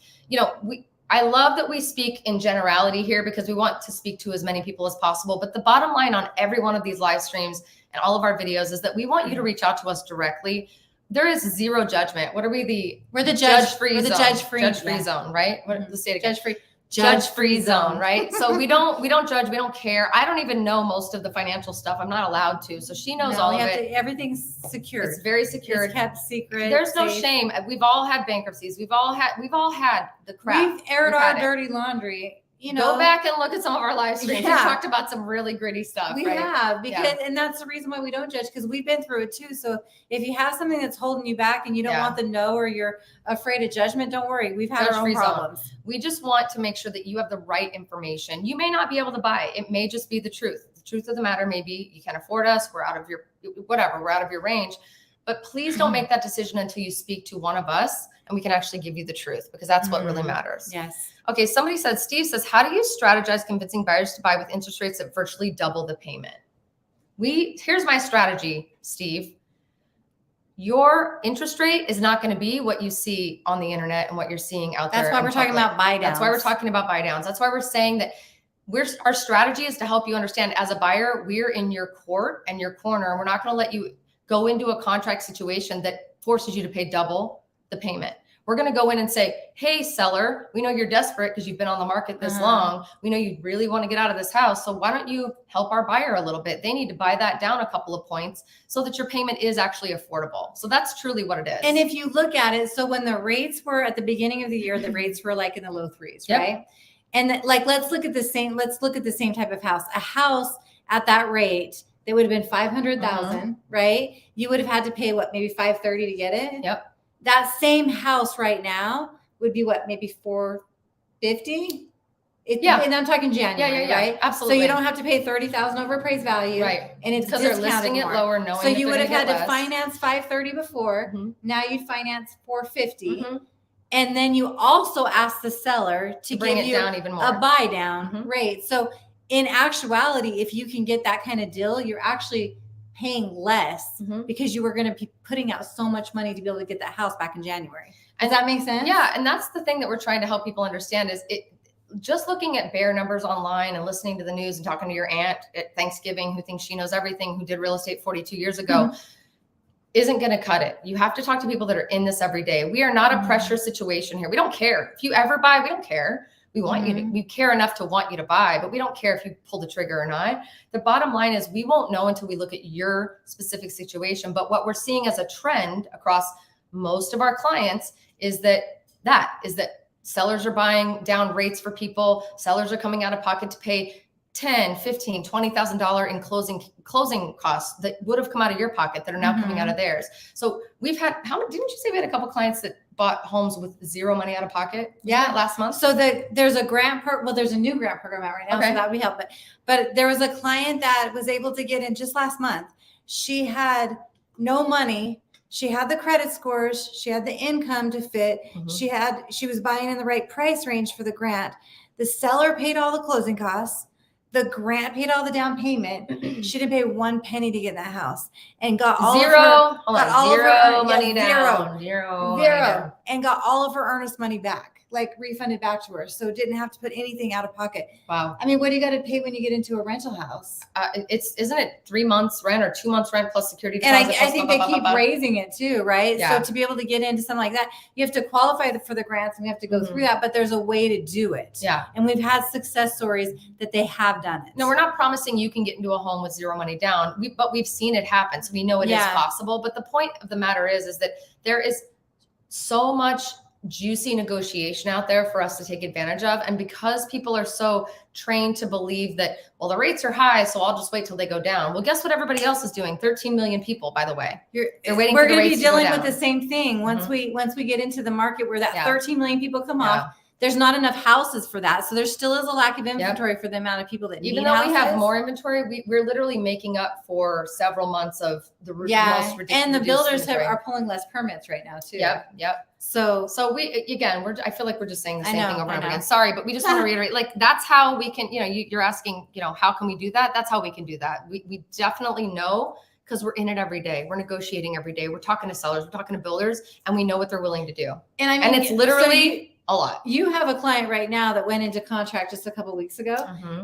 I love that we speak in generality here because we want to speak to as many people as possible. But the bottom line on every one of these live streams and all of our videos is that we want you to reach out to us directly. There is zero judgment. What are we? We're the judge-free zone. Judge-free zone, right? Let's say it again. Judge-free. Judge-free zone, right? So we don't judge. We don't care. I don't even know most of the financial stuff. I'm not allowed to. So she knows all of it. Everything's secure. It's very secure. It's kept secret. There's no shame. We've all had bankruptcies. We've all had the crap. We've aired our dirty laundry. Go back and look at some of our live streams. We talked about some really gritty stuff. We have, because and that's the reason why we don't judge, because we've been through it too. So if you have something that's holding you back and you don't want the no, or you're afraid of judgment, don't worry. We've had our own problems. We just want to make sure that you have the right information. You may not be able to buy it. It may just be the truth. The truth of the matter may be you can't afford us. We're out of your we're out of your range. But please don't make that decision until you speak to one of us and we can actually give you the truth, because that's what really matters. Yes. Okay, Steve says, how do you strategize convincing buyers to buy with interest rates that virtually double the payment? Here's my strategy, Steve. Your interest rate is not going to be what you see on the internet and what you're seeing out there. That's why we're talking about buy downs. That's why we're talking about buy downs. That's why we're saying that our strategy is to help you understand, as a buyer, we're in your court and your corner. We're not going to let you go into a contract situation that forces you to pay double the payment. We're going to go in and say, hey, seller, we know you're desperate because you've been on the market this long. We know you really want to get out of this house. So why don't you help our buyer a little bit? They need to buy that down a couple of points so that your payment is actually affordable. So that's truly what it is. And if you look at it, so when the rates were at the beginning of the year, the rates were like in the low 3s, right? And let's look at the same type of house. A house at that rate, that would have been 500,000, right? You would have had to pay maybe 530 to get it. Yep. That same house right now would be maybe 450. And I'm talking January, right? Absolutely. So you don't have to pay 30,000 over appraised value, right? And it's because they're listing it lower, knowing. So you would have had to finance 530 before. Now you'd finance 450, and then you also ask the seller to bring give it you down even more. A buy down rate. So in actuality, if you can get that kind of deal, you're actually paying less because you were going to be putting out so much money to be able to get that house back in January. Does that make sense? Yeah. And that's the thing that we're trying to help people understand is just looking at bare numbers online and listening to the news and talking to your aunt at Thanksgiving who thinks she knows everything, who did real estate 42 years ago, isn't going to cut it. You have to talk to people that are in this every day. We are not a pressure situation here. We don't care. If you ever buy, we don't care. We want you to, we care enough to want you to buy, but we don't care if you pull the trigger or not. The bottom line is we won't know until we look at your specific situation. But what we're seeing as a trend across most of our clients is that sellers are buying down rates for people. Sellers are coming out of pocket to pay $10,000, $15,000, $20,000 in closing costs that would have come out of your pocket that are now coming out of theirs. So we've had, didn't you say we had a couple clients that bought homes with zero money out of pocket? Yeah. Last month. So there's a grant there's a new grant program out right now. Okay. So that would help. But there was a client that was able to get in just last month. She had no money. She had the credit scores. She had the income to fit. She was buying in the right price range for the grant. The seller paid all the closing costs. The grant paid all the down payment. She didn't pay one penny to get in that house, and got zero money down, and got all of her earnest money back, like refunded back to her. So didn't have to put anything out of pocket. Wow. I mean, what do you got to pay when you get into a rental house? Isn't it 3 months rent or 2 months rent plus security deposit? And I think they keep raising it too, right? Yeah. So to be able to get into something like that, you have to qualify for the grants and you have to go through that, but there's a way to do it. Yeah. And we've had success stories that they have done it. No, we're not promising you can get into a home with zero money down, but we've seen it happen. So we know it is possible. But the point of the matter is that there is so much juicy negotiation out there for us to take advantage of. And because people are so trained to believe that, well, the rates are high, so I'll just wait till they go down. Well, guess what everybody else is doing? 13 million people, by the way. They're waiting for the rates to go down. We're going to be dealing with the same thing once we get into the market where that 13 million people come off. There's not enough houses for that. So there still is a lack of inventory for the amount of people that need houses. Even though we have more inventory, we're literally making up for several months of the most ridiculous. And the builders are pulling less permits right now too. Yep. So I feel like we're just saying the same thing over and over again. Sorry, but we just want to reiterate, like, that's how we can, you're asking, how can we do that? That's how we can do that. We definitely know, because we're in it every day. We're negotiating every day. We're talking to sellers, we're talking to builders, and we know what they're willing to do. And it's literally a lot. You have a client right now that went into contract just a couple of weeks ago,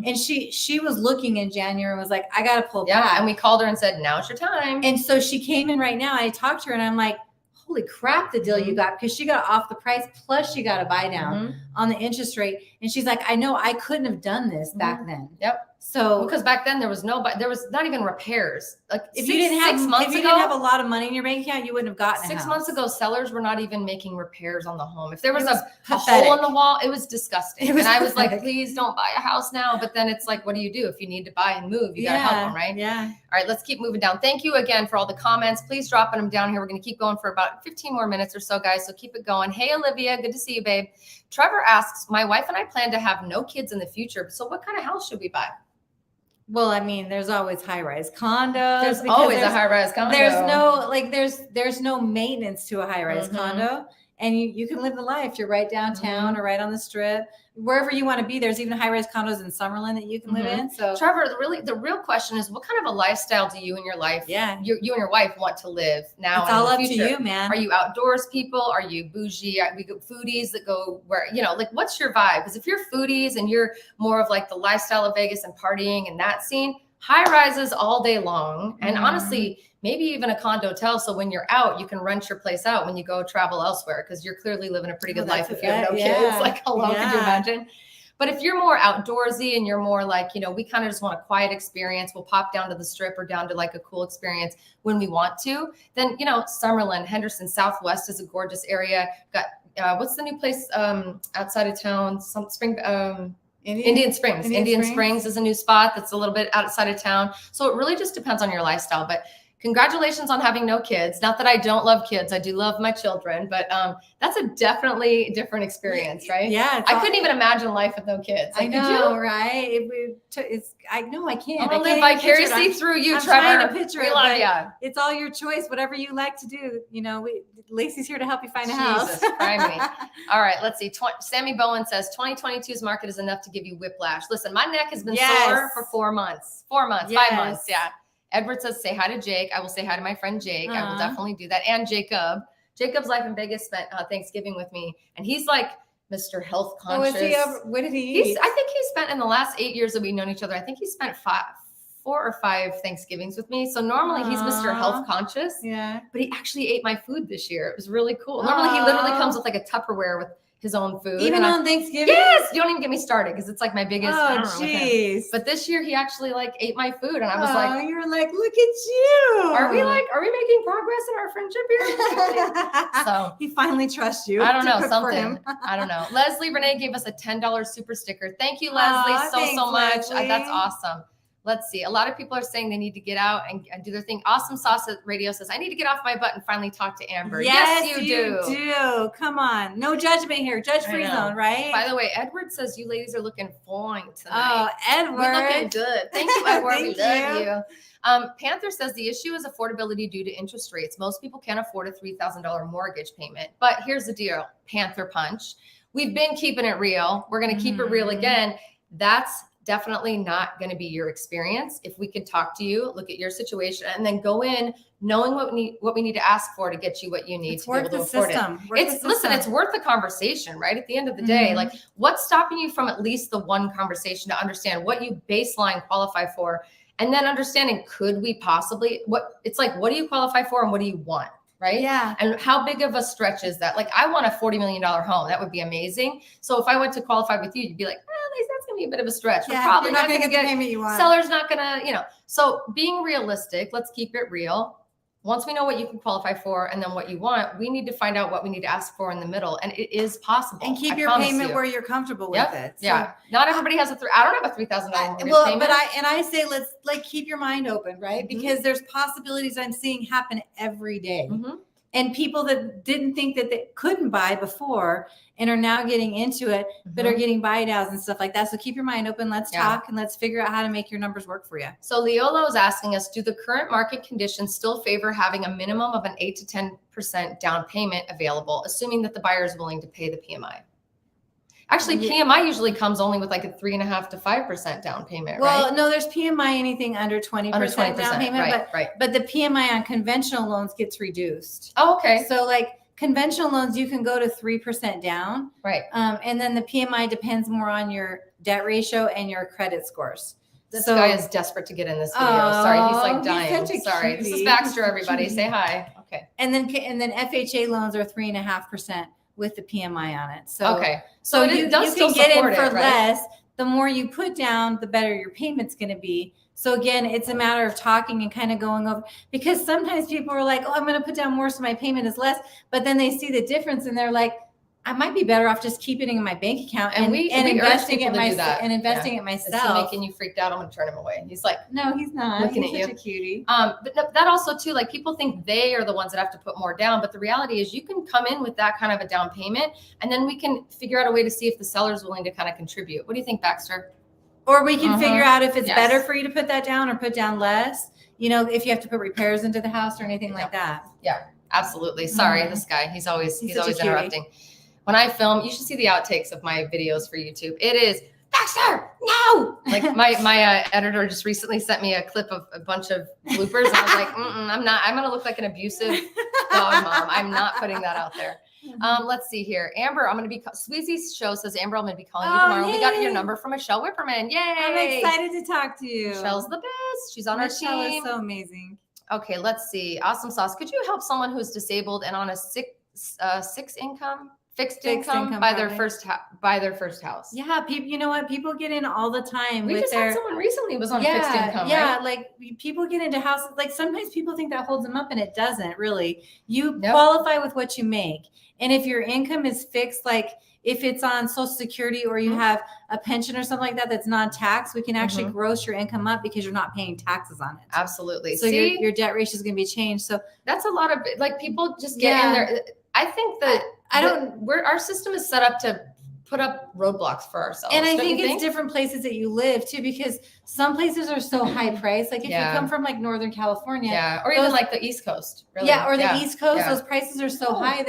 and she was looking in January and was like, I got to pull back. And we called her and said, now's your time. And so she came in right now. I talked to her and I'm like, holy crap, the deal you got, because she got off the price, plus she got a buy down on the interest rate. And she's like, I know I couldn't have done this back then. Yep. So because back then there was not even repairs. Like if you didn't have a lot of money in your bank account, you wouldn't have gotten 6 months ago. Sellers were not even making repairs on the home. If there was a hole in the wall, it was disgusting. And I was like, please don't buy a house now. But then it's like, what do? If you need to buy and move, you got to help them, right? Yeah. All right, let's keep moving down. Thank you again for all the comments. Please drop them down here. We're going to keep going for about 15 more minutes or so, guys. So keep it going. Hey, Olivia, good to see you, babe. Trevor asks, my wife and I plan to have no kids in the future. So what kind of house should we buy? Well, I mean, there's always high-rise condos. There's always a high-rise condo. There's no maintenance to a high-rise condo. And you can live the life. You're right downtown or right on the strip, wherever you want to be. There's even high-rise condos in Summerlin that you can live in. So Trevor, the real question is, what kind of a lifestyle do you and your life, you and your wife want to live now? It's all up to you, man. Are you outdoors people? Are you bougie? We go foodies that go where, like, what's your vibe? Because if you're foodies and you're more of like the lifestyle of Vegas and partying and that scene, high rises all day long. And honestly, maybe even a condo hotel. So when you're out, you can rent your place out when you go travel elsewhere, because you're clearly living a pretty good life if you have no kids. Like, how long could you imagine? But if you're more outdoorsy and you're more like, we kind of just want a quiet experience, we'll pop down to the strip or down to like a cool experience when we want to, then, Summerlin, Henderson, Southwest is a gorgeous area. Got, what's the new place outside of town? Indian Springs. Indian Springs is a new spot that's a little bit outside of town. So it really just depends on your lifestyle. But congratulations on having no kids. Not that I don't love kids. I do love my children, but that's a definitely different experience, right? Yeah. I couldn't even imagine life with no kids. Like, I know, right? I know I can't. I'm going to live vicariously through you, Trevor. I'm trying to picture it, love you. It's all your choice, whatever you like to do. Lacey's here to help you find a house. Jesus Christ. All right, let's see. Sammy Bowen says 2022's market is enough to give you whiplash. Listen, my neck has been sore for 4 months. 5 months. Yeah. Edward says, say hi to Jake. I will say hi to my friend Jake. I will definitely do that. And Jacob. Jacob's Life in Vegas spent Thanksgiving with me. And he's like Mr. Health conscious. What did he eat? I think he spent, in the last 8 years that we've known each other, I think he spent 4 or 5 Thanksgivings with me. So normally he's Mr. Health conscious. Yeah. But he actually ate my food this year. It was really cool. Normally he literally comes with like a Tupperware with his own food. Even on Thanksgiving? Yes, you don't even get me started because it's like my biggest. Oh, jeez. But this year he actually like ate my food, and I was like, you were like, look at you. are we making progress in our friendship here? So he finally trusts you. I don't know, something. I don't know. Leslie Renee gave us a $10 super sticker. Thank you, Leslie, Thanks, so much. Leslie. That's awesome. Let's see. A lot of people are saying they need to get out and do their thing. Awesome Sauce Radio says, I need to get off my butt and finally talk to Amber. Yes, you do. Come on. No judgment here. Judge-free zone, right? By the way, Edward says you ladies are looking fine tonight. Oh, Edward. We're looking good. Thank you, Edward. Thank we love you. Panther says the issue is affordability due to interest rates. Most people can't afford a $3,000 mortgage payment. But here's the deal, Panther Punch. We've been keeping it real. We're going to keep it real again. That's definitely not going to be your experience. If we can talk to you, look at your situation, and then go in knowing what we need to ask for to get you what you need to be able to afford it. Listen, it's worth the conversation, right? At the end of the day, like what's stopping you from at least the one conversation to understand what you baseline qualify for, and then understanding could we possibly what do you qualify for and what do you want? Right? Yeah. And how big of a stretch is that? Like, I want a $40 million home. That would be amazing. So if I went to qualify with you, you'd be like, that's going to be a bit of a stretch. Yeah, we're probably you're not going to get the payment you want. Seller's not going to, So being realistic, let's keep it real. Once we know what you can qualify for and then what you want, we need to find out what we need to ask for in the middle. And it is possible. And keep your payment where you're comfortable with it. So, yeah. Not everybody has I don't have a $3,000 mortgage payment. But I say, let's keep your mind open, right? Because there's possibilities I'm seeing happen every day. And people that didn't think that they couldn't buy before and are now getting into it, but are getting buy downs and stuff like that. So keep your mind open. Let's talk and let's figure out how to make your numbers work for you. So Leolo is asking us, do the current market conditions still favor having a minimum of an 8 to 10% down payment available, assuming that the buyer is willing to pay the PMI? Actually, PMI usually comes only with like a 3.5 to 5% down payment, right? Well, no, there's PMI anything under 20% down payment, but the PMI on conventional loans gets reduced. Oh, okay. So like conventional loans, you can go to 3% down. Right. And then the PMI depends more on your debt ratio and your credit scores. This guy is desperate to get in this video. Sorry, he's like dying. Sorry. This is Baxter, everybody. Say hi. Okay. And then FHA loans are 3.5%. With the PMI on it. So okay. So you can get in for less. The more you put down, the better your payment's going to be. So again, it's a matter of talking and kind of going over, because sometimes people are like, oh, I'm going to put down more so my payment is less. But then they see the difference and they're like, I might be better off just keeping it in my bank account and investing it myself. Is he making you freaked out? I'm going to turn him away. He's like, no, he's not. Looking he's at such a cutie. But that also too, like people think they are the ones that have to put more down, but the reality is you can come in with that kind of a down payment, and then we can figure out a way to see if the seller's willing to kind of contribute. What do you think, Baxter? Or we can figure out if it's better for you to put that down or put down less. If you have to put repairs into the house or anything like that. Yeah, absolutely. Sorry, this guy. He's always interrupting. When I film, you should see the outtakes of my videos for YouTube. It is, Baxter, no! Like my editor just recently sent me a clip of a bunch of bloopers. And I was like, I'm going to look like an abusive dog mom. I'm not putting that out there. Let's see here. Amber, I'm going to be, Sweezy's show says, Amber, I'm going to be calling you tomorrow. Yay. We got your number from Michelle Whipperman. Yay. I'm excited to talk to you. Michelle's the best. She's on our team. Michelle is so amazing. Okay, let's see. Awesome Sauce. Could you help someone who's disabled and on a fixed income by their first house? Yeah, people. You know what? People get in all the time. We just had someone recently was on fixed income. Yeah, right? like people get into houses. Like sometimes people think that holds them up, and it doesn't really. You qualify with what you make, and if your income is fixed, like if it's on Social Security or you have a pension or something like that that's non-tax, we can actually gross your income up because you're not paying taxes on it. Absolutely. So your debt ratio is going to be changed. So that's a lot of like people just get in there. I think that our system is set up to put up roadblocks for ourselves. And I think it's different places that you live too, because some places are so high priced. Like if you come from like Northern California, or even like the East Coast, really. or the East Coast, those prices are so high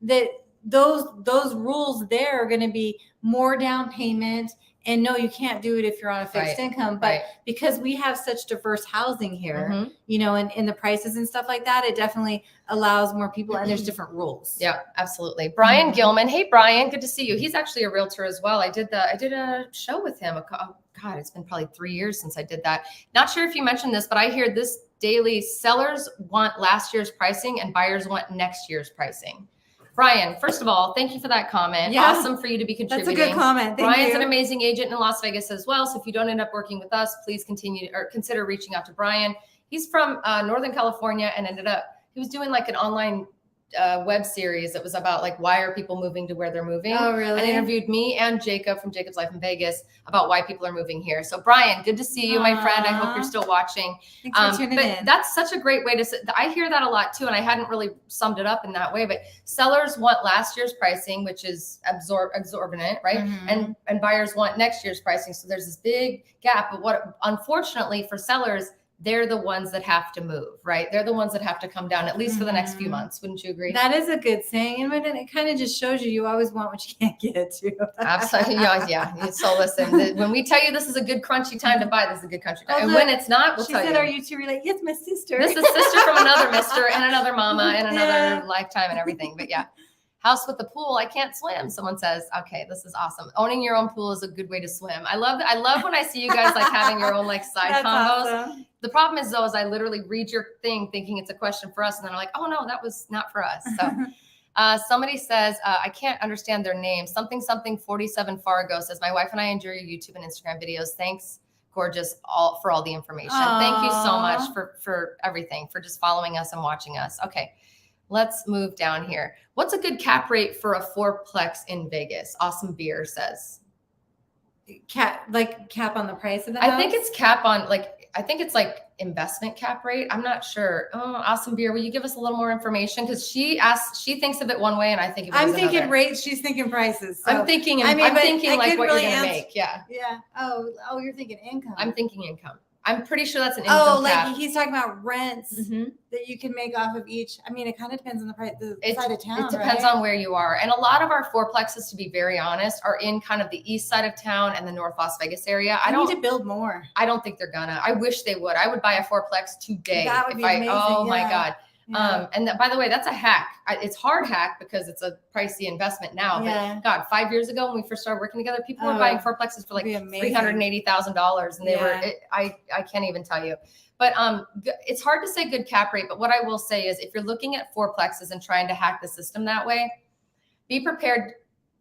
that those rules there are going to be more down payment. And no, you can't do it if you're on a fixed income. But because we have such diverse housing here, and in the prices and stuff like that, it definitely allows more people, and there's different rules. Yeah, absolutely. Brian Gilman. Hey, Brian, good to see you. He's actually a realtor as well. I did a show with him. God, it's been probably 3 years since I did that. Not sure if you mentioned this, but I hear this daily: sellers want last year's pricing and buyers want next year's pricing. Brian, first of all, thank you for that comment. Yeah. Awesome for you to be contributing. That's a good comment. Thank Brian's you. an amazing agent in Las Vegas as well. So if you don't end up working with us, please consider reaching out to Brian. He's from Northern California and he was doing like an online web series that was about like, why are people moving to where they're moving? Oh, really? And interviewed me and Jacob from Jacob's Life in Vegas about why people are moving here. So Brian, good to see you, my friend. I hope you're still watching. Thanks for tuning in. That's such a great way I hear that a lot too. And I hadn't really summed it up in that way, but sellers want last year's pricing, which is exorbitant, right? Mm-hmm. And buyers want next year's pricing. So there's this big gap. But unfortunately for sellers, they're the ones that have to move, right? They're the ones that have to come down, at least for the next few months. Wouldn't you agree? That is a good saying. And it kind of just shows you always want what you can't get to. Absolutely. Yeah. So listen, when we tell you this is a good crunchy time to buy, this is a good crunchy time. Oh, and when it's not, we'll tell you. She said, are you two related? Yes, my sister. This is sister from another mister and another mama and another lifetime and everything. But yeah. House with a pool, I can't swim. Someone says, okay, this is awesome. Owning your own pool is a good way to swim. I love when I see you guys like having your own like side combos. Awesome. The problem is though, is I literally read your thing thinking it's a question for us. And then I'm like, oh no, that was not for us. So somebody says, I can't understand their name. Something 47 Fargo says, my wife and I enjoy your YouTube and Instagram videos. Thanks, gorgeous, for all the information. Aww. Thank you so much for everything, for just following us and watching us. Okay. Let's move down here. What's a good cap rate for a fourplex in Vegas? Awesome Beer says. Cap on the price of the house? I think it's cap on I think it's like investment cap rate. I'm not sure. Oh, Awesome Beer, will you give us a little more information? Because she thinks of it one way and I think of it I'm as thinking another. Rates, she's thinking prices. So. I'm thinking like what really you're gonna make. Yeah. Yeah. Oh, you're thinking income. I'm thinking income. I'm pretty sure that's an income cap. He's talking about rents that you can make off of each. I mean, it kind of depends on the price, side of town. It depends on where you are. And a lot of our fourplexes, to be very honest, are in kind of the east side of town and the North Las Vegas area. I need to build more. I don't think they're gonna. I wish they would. I would buy a fourplex today. That would be amazing. Oh my God. Yeah. And by the way, that's a hack. It's hard hack because it's a pricey investment now. But God, 5 years ago when we first started working together, people were buying fourplexes for like $380,000, and they were. I can't even tell you. But it's hard to say good cap rate. But what I will say is, if you're looking at fourplexes and trying to hack the system that way, be prepared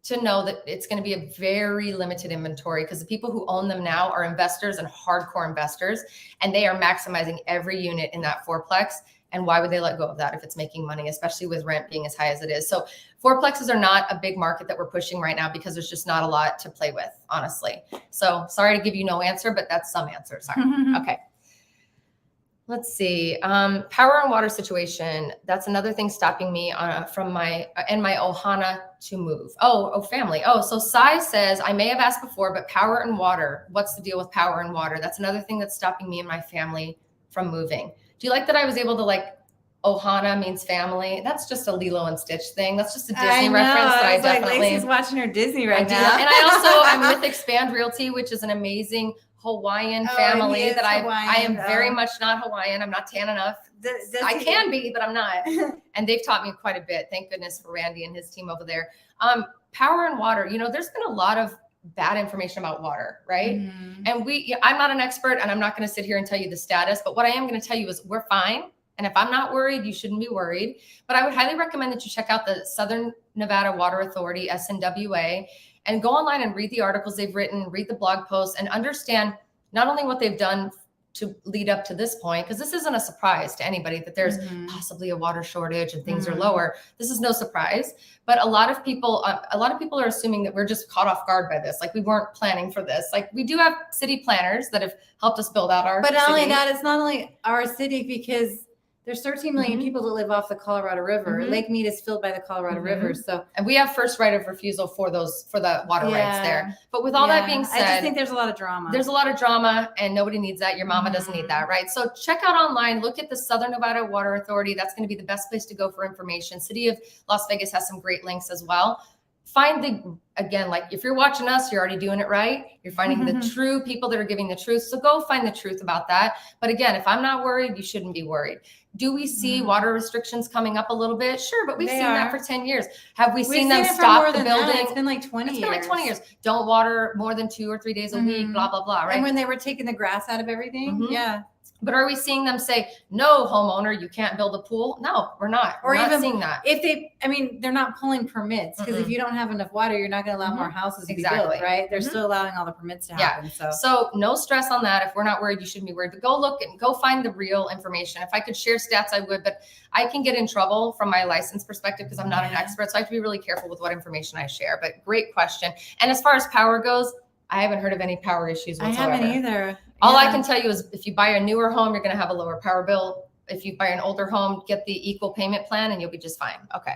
to know that it's going to be a very limited inventory, because the people who own them now are investors and hardcore investors, and they are maximizing every unit in that fourplex. And why would they let go of that if it's making money, especially with rent being as high as it is? So fourplexes are not a big market that we're pushing right now because there's just not a lot to play with, honestly. So sorry to give you no answer, but that's some answer. Sorry. Okay. Let's see. Power and water situation. That's another thing stopping me from my Ohana to move. Oh, family. Oh, so Sai says, I may have asked before, but power and water, what's the deal with power and water? That's another thing that's stopping me and my family from moving. Do you like that I was able to Ohana means family? That's just a Lilo and Stitch thing. That's just a Disney reference that I definitely. Lacey's watching her Disney right now. And I'm with Xpand Realty, which is an amazing Hawaiian family that I am very much not Hawaiian. I'm not tan enough. I can be, but I'm not. And they've taught me quite a bit. Thank goodness for Randy and his team over there. Power and water. There's been a lot of bad information about water, right? And I'm not an expert, and I'm not going to sit here and tell you the status, but what I am going to tell you is we're fine. And if I'm not worried, you shouldn't be worried. But I would highly recommend that you check out the Southern Nevada Water Authority, SNWA, and go online and read the articles they've written, read the blog posts, and understand not only what they've done to lead up to this point, because this isn't a surprise to anybody that there's possibly a water shortage and things are lower. This is no surprise, but a lot of people are assuming that we're just caught off guard by this. Like we weren't planning for this. Like we do have city planners that have helped us build out our But not city. only that, it's not only our city, because there's 13 million people that live off the Colorado River. Lake Mead is filled by the Colorado River. So, and we have first right of refusal for the water rights there. But with all that being said, I just think there's a lot of drama. There's a lot of drama, and nobody needs that. Your mama doesn't need that, right? So check out online, look at the Southern Nevada Water Authority. That's going to be the best place to go for information. City of Las Vegas has some great links as well. Find if you're watching us, you're already doing it right. You're finding the true people that are giving the truth. So go find the truth about that. But again, if I'm not worried, you shouldn't be worried. Do we see water restrictions coming up a little bit? Sure, but we've seen that for 10 years. Have we seen them stop the building? It's been like 20 years. It's been like 20 years. Don't water more than 2 or 3 days a week, blah, blah, blah, right? And when they were taking the grass out of everything, But are we seeing them say, no, homeowner, you can't build a pool? No, we're not. Or We're not even seeing that. if they're not pulling permits, because if you don't have enough water, you're not going to allow more houses to be built, right? They're still allowing all the permits to happen. So no stress on that. If we're not worried, you shouldn't be worried. But go look and go find the real information. If I could share stats, I would, but I can get in trouble from my license perspective because I'm not an expert. So I have to be really careful with what information I share. But great question. And as far as power goes, I haven't heard of any power issues whatsoever. I haven't either. All I can tell you is if you buy a newer home, you're going to have a lower power bill. If you buy an older home, get the equal payment plan and you'll be just fine. Okay.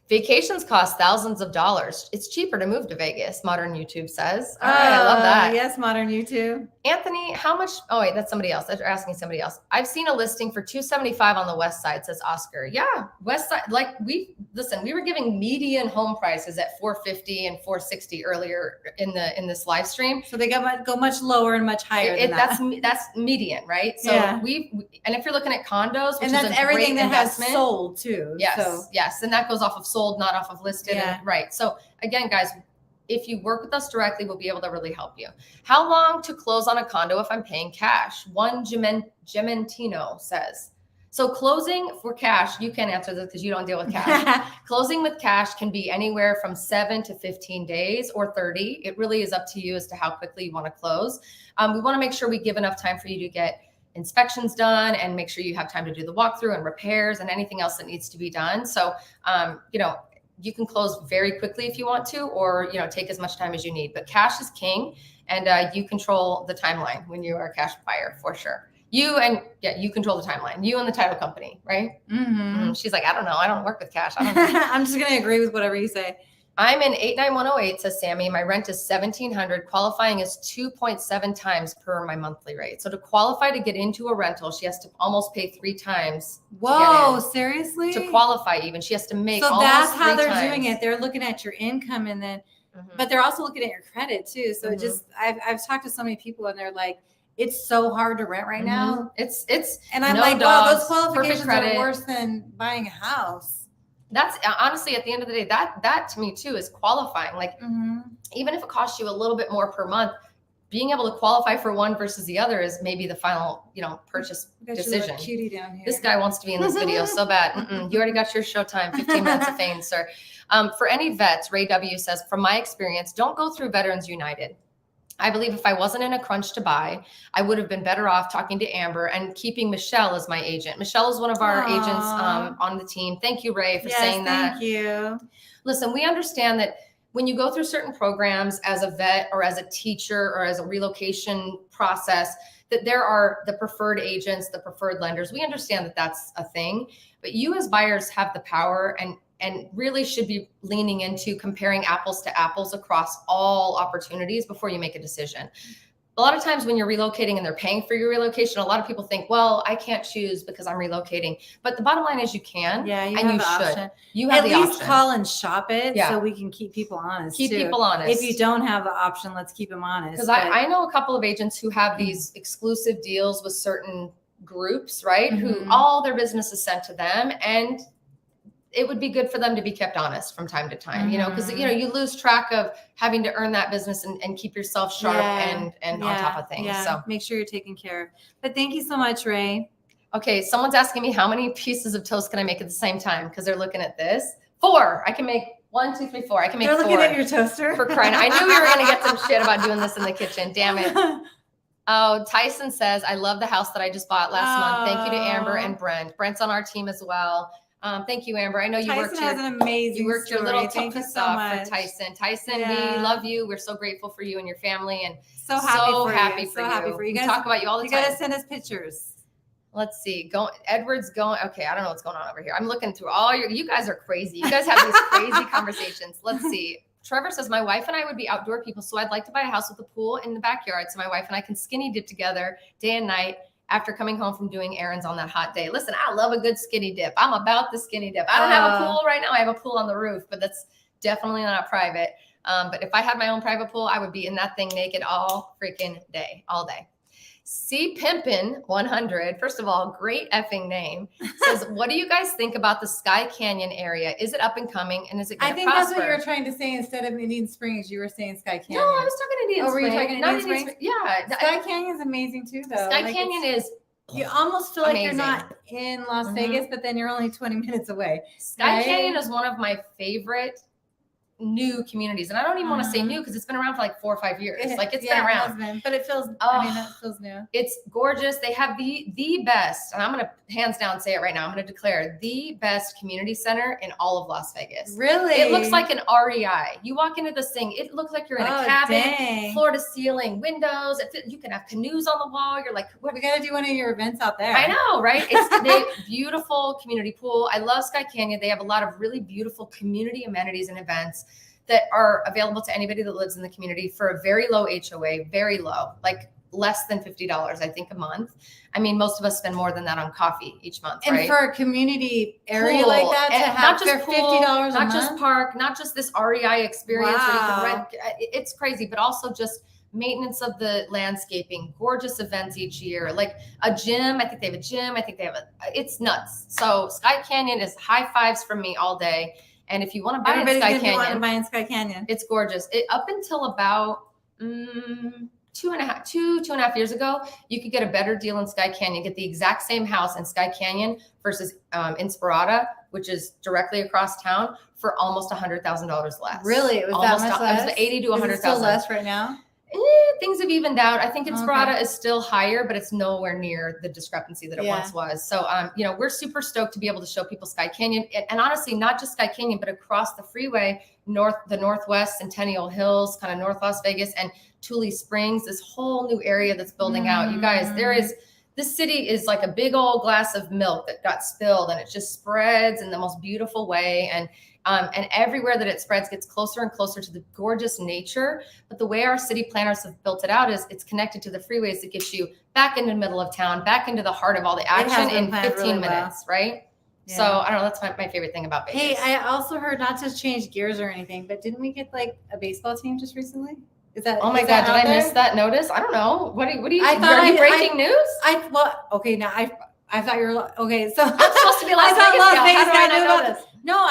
Vacations cost thousands of dollars. It's cheaper to move to Vegas, Modern YouTube says. All right, I love that. Yes, Modern YouTube. Anthony, how much? Oh, wait, that's somebody else. They're asking somebody else. I've seen a listing for $275 on the west side, says Oscar. Yeah, west side. Like we were giving median home prices at $450 and $460 earlier in this live stream. So they go much lower and much higher than that. That's median, right? So and if you're looking at condos, which and that's is a everything great that investment, has sold too. Yes, and that goes off of sold, not off of listed. Right. So again, guys, if you work with us directly, we'll be able to really help you. How long to close on a condo if I'm paying cash? One Gementino says. So closing for cash, you can't answer this because you don't deal with cash. Closing with cash can be anywhere from 7 to 15 days or 30. It really is up to you as to how quickly you want to close. We want to make sure we give enough time for you to get inspections done and make sure you have time to do the walkthrough and repairs and anything else that needs to be done. So, you can close very quickly if you want to, or, take as much time as you need, but cash is king and you control the timeline when you are a cash buyer for sure. You control the timeline, you and the title company, right? Mm-hmm. She's like, I don't know. I don't work with cash. I don't know. I'm just going to agree with whatever you say. I'm in 89108, says Sammy. My rent is $1,700. Qualifying is 2.7 times per my monthly rate. So to qualify to get into a rental, she has to almost pay 3 times. Whoa, seriously? To qualify even. She has to make almost 3 times. So that's how they're doing it. They're looking at your income and then, but they're also looking at your credit too. So I've talked to so many people and they're like, it's so hard to rent right now. It's and I'm like, wow, those qualifications are worse than buying a house. That's honestly, at the end of the day, that to me too is qualifying. Like even if it costs you a little bit more per month, being able to qualify for one versus the other is maybe the final, purchase decision. Cutie down here. This guy wants to be in this video so bad. You already got your showtime, 15 minutes of fame, sir. For any vets, Ray W says, from my experience, don't go through Veterans United. I believe if I wasn't in a crunch to buy, I would have been better off talking to Amber and keeping Michelle as my agent. Michelle is one of our agents on the team. Thank you, Ray, for saying that. Thank you. Listen, we understand that when you go through certain programs as a vet or as a teacher or as a relocation process, that there are the preferred agents, the preferred lenders. We understand that that's a thing, but you as buyers have the power and really should be leaning into comparing apples to apples across all opportunities before you make a decision. A lot of times when you're relocating and they're paying for your relocation, a lot of people think, well, I can't choose because I'm relocating. But the bottom line is you can. Yeah, you and have you the should. option. You have at the least option. Call and shop it so we can keep people honest. Keep people honest. If you don't have the option, let's keep them honest. Because I know a couple of agents who have these exclusive deals with certain groups, right? Who all their business is sent to them, and it would be good for them to be kept honest from time to time, because, you lose track of having to earn that business and keep yourself sharp and on top of things. Yeah. So make sure you're taken care of. But thank you so much, Ray. Okay. Someone's asking me how many pieces of toast can I make at the same time? Because they're looking at this. 4. I can make 1, 2, 3, 4. I can make 4. They're looking at your toaster. For crying. I knew we were going to get some shit about doing this in the kitchen. Damn it. Oh, Tyson says, I love the house that I just bought last month. Thank you to Amber and Brent. Brent's on our team as well. Thank you, Amber. I know you worked an amazing your little toughest so off for Tyson. Tyson, we love you. We're so grateful for you and your family, and so happy for you. We talk about you all the time. You gotta send us pictures. Let's see. Edward's going. Okay, I don't know what's going on over here. I'm looking through all you guys are crazy. You guys have these crazy conversations. Let's see. Trevor says, my wife and I would be outdoor people, so I'd like to buy a house with a pool in the backyard so my wife and I can skinny dip together day and night after coming home from doing errands on that hot day. Listen, I love a good skinny dip. I'm about the skinny dip. I don't have a pool right now. I have a pool on the roof, but that's definitely not private. But if I had my own private pool, I would be in that thing naked all freaking day, all day. C Pimpin 100. First of all, great effing name. Says, what do you guys think about the Sky Canyon area? Is it up and coming, and is it going I to think prosper? that's what you were trying to say instead of Indian Springs. You were saying Sky Canyon. No, I was talking Indian were you Springs. talking Not Indian Springs? Yeah. Sky Canyon's amazing too, though. Sky Canyon is. You almost feel like amazing. you're not in Las Vegas, but then you're only 20 minutes away. Sky Canyon is one of my favorite new communities, and I don't even want to say new because it's been around for like 4 or 5 years. It's been around, but it feels. I mean, that feels new. It's gorgeous. They have the best, and I'm gonna hands down say it right now. I'm gonna declare the best community center in all of Las Vegas. Really, it looks like an REI. You walk into this thing, it looks like you're in a cabin, floor to ceiling, windows. You can have canoes on the wall. You're like, what? We got to do one of your events out there. I know, right? It's the beautiful community pool. I love Sky Canyon. They have a lot of really beautiful community amenities and events that are available to anybody that lives in the community for a very low HOA, very low, like less than $50, I think, a month. I mean, most of us spend more than that on coffee each month, and right? For a community area pool, like that, to have not just $50 pool, a month, not just park, not just this REI experience where you can rent. It's crazy, but also just maintenance of the landscaping, gorgeous events each year, like a gym. I think they have a gym. I think they have it's nuts. So Sky Canyon is high fives from me all day. And if you want to buy in Sky Canyon, it's gorgeous. Up until about 2.5 years ago, you could get a better deal in Sky Canyon, get the exact same house in Sky Canyon versus Inspirada, which is directly across town, for almost $100,000 less. Really? It was almost that much less? It was 80 to 100,000. Still less right now? Things have evened out. I think Inspirada is still higher, but it's nowhere near the discrepancy that it once was. So, we're super stoked to be able to show people Sky Canyon, and honestly, not just Sky Canyon, but across the freeway, the Northwest Centennial Hills, kind of North Las Vegas, and Tule Springs, this whole new area that's building out. You guys, this city is like a big old glass of milk that got spilled, and it just spreads in the most beautiful way. And everywhere that it spreads gets closer and closer to the gorgeous nature. But the way our city planners have built it out is it's connected to the freeways that gets you back into the middle of town, back into the heart of all the action in 15 minutes, right? Yeah. So I don't know. That's my favorite thing about Vegas. Hey, I also heard, not to change gears or anything, but didn't we get like a baseball team just recently? Is that? Oh my God! Did I miss that notice? I don't know. What do you? Are you breaking news? I thought you were okay. So I'm supposed to be Las Vegas. How do I not know this? No,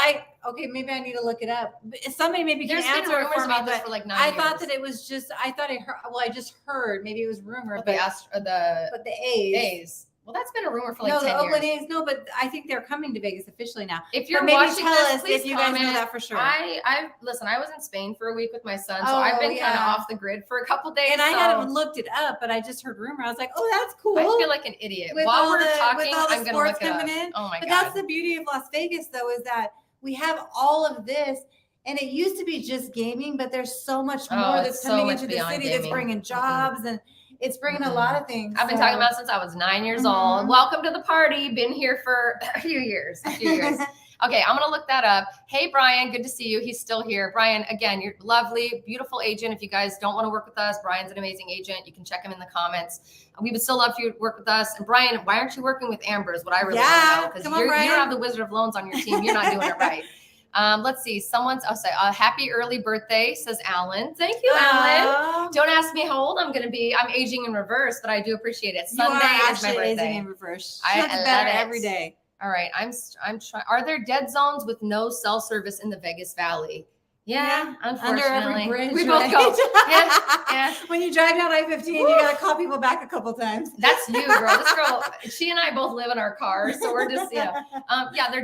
okay, maybe I need to look it up. Somebody maybe can answer it for me. But for like 9 I years. thought that it was just. I thought I heard. Well, I just heard. Maybe it was rumor. But the A's. Well, that's been a rumor for like 10 years. No, the Oakland A's. No, but I think they're coming to Vegas officially now. If you're watching this, please if you guys know that for sure. Listen. I was in Spain for a week with my son, so I've been kind of off the grid for a couple days. And I hadn't looked it up, but I just heard rumor. I was like, oh, that's cool. I feel like an idiot. While we're talking, I'm going to look it up. Oh my God. But that's the beauty of Las Vegas, though, is that we have all of this. And it used to be just gaming, but there's so much more that's coming into the city that's bringing jobs and it's bringing a lot of things. I've been talking about since I was 9 years old. Welcome to the party. Been here for a few years. Okay, I'm going to look that up. Hey, Brian, good to see you. He's still here. Brian, again, you're lovely, beautiful agent. If you guys don't want to work with us, Brian's an amazing agent. You can check him in the comments. We would still love for you to work with us. And Brian, why aren't you working with Amber is what I really want to know. Because you don't have the Wizard of Loans on your team. You're not doing it right. Let's see. I'll say happy early birthday, says Alan. Thank you, Alan. Don't ask me how old I'm going to be. I'm aging in reverse, but I do appreciate it. Sunday is my birthday. Aging in reverse. I love it every day. All right. I'm trying. Are there dead zones with no cell service in the Vegas Valley? Yeah, unfortunately. Under every bridge, we both go. Yeah. When you drive down I-15, you got to call people back a couple times. That's you, girl. This girl, she and I both live in our cars, so we're just, there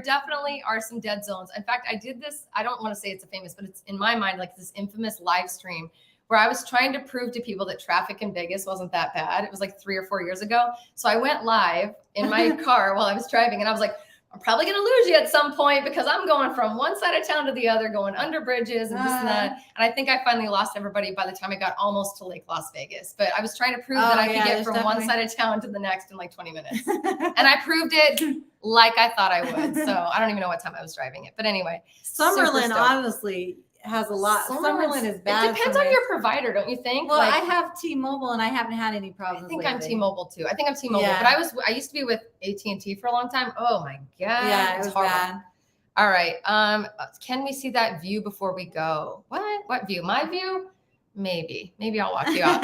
definitely are some dead zones. In fact, I did this, I don't want to say it's a famous, but it's in my mind like this infamous live stream where I was trying to prove to people that traffic in Vegas wasn't that bad. It was like 3 or 4 years ago. So I went live in my car while I was driving, and I was like, I'm probably going to lose you at some point because I'm going from one side of town to the other, going under bridges and this and that. And I think I finally lost everybody by the time I got almost to Lake Las Vegas. But I was trying to prove that I could get from one side of town to the next in like 20 minutes. And I proved it like I thought I would. So I don't even know what time I was driving it. But anyway. Summerlin, honestly, has a lot. Summerlin is bad. It depends on your provider, don't you think? Well, I have T-Mobile and I haven't had any problems. I think I'm T-Mobile too. I think I'm T-Mobile, but I used to be with AT&T for a long time. Oh my God. Yeah, it was horrible. Bad. All right. Can we see that view before we go? What view? My view? Maybe I'll walk you out.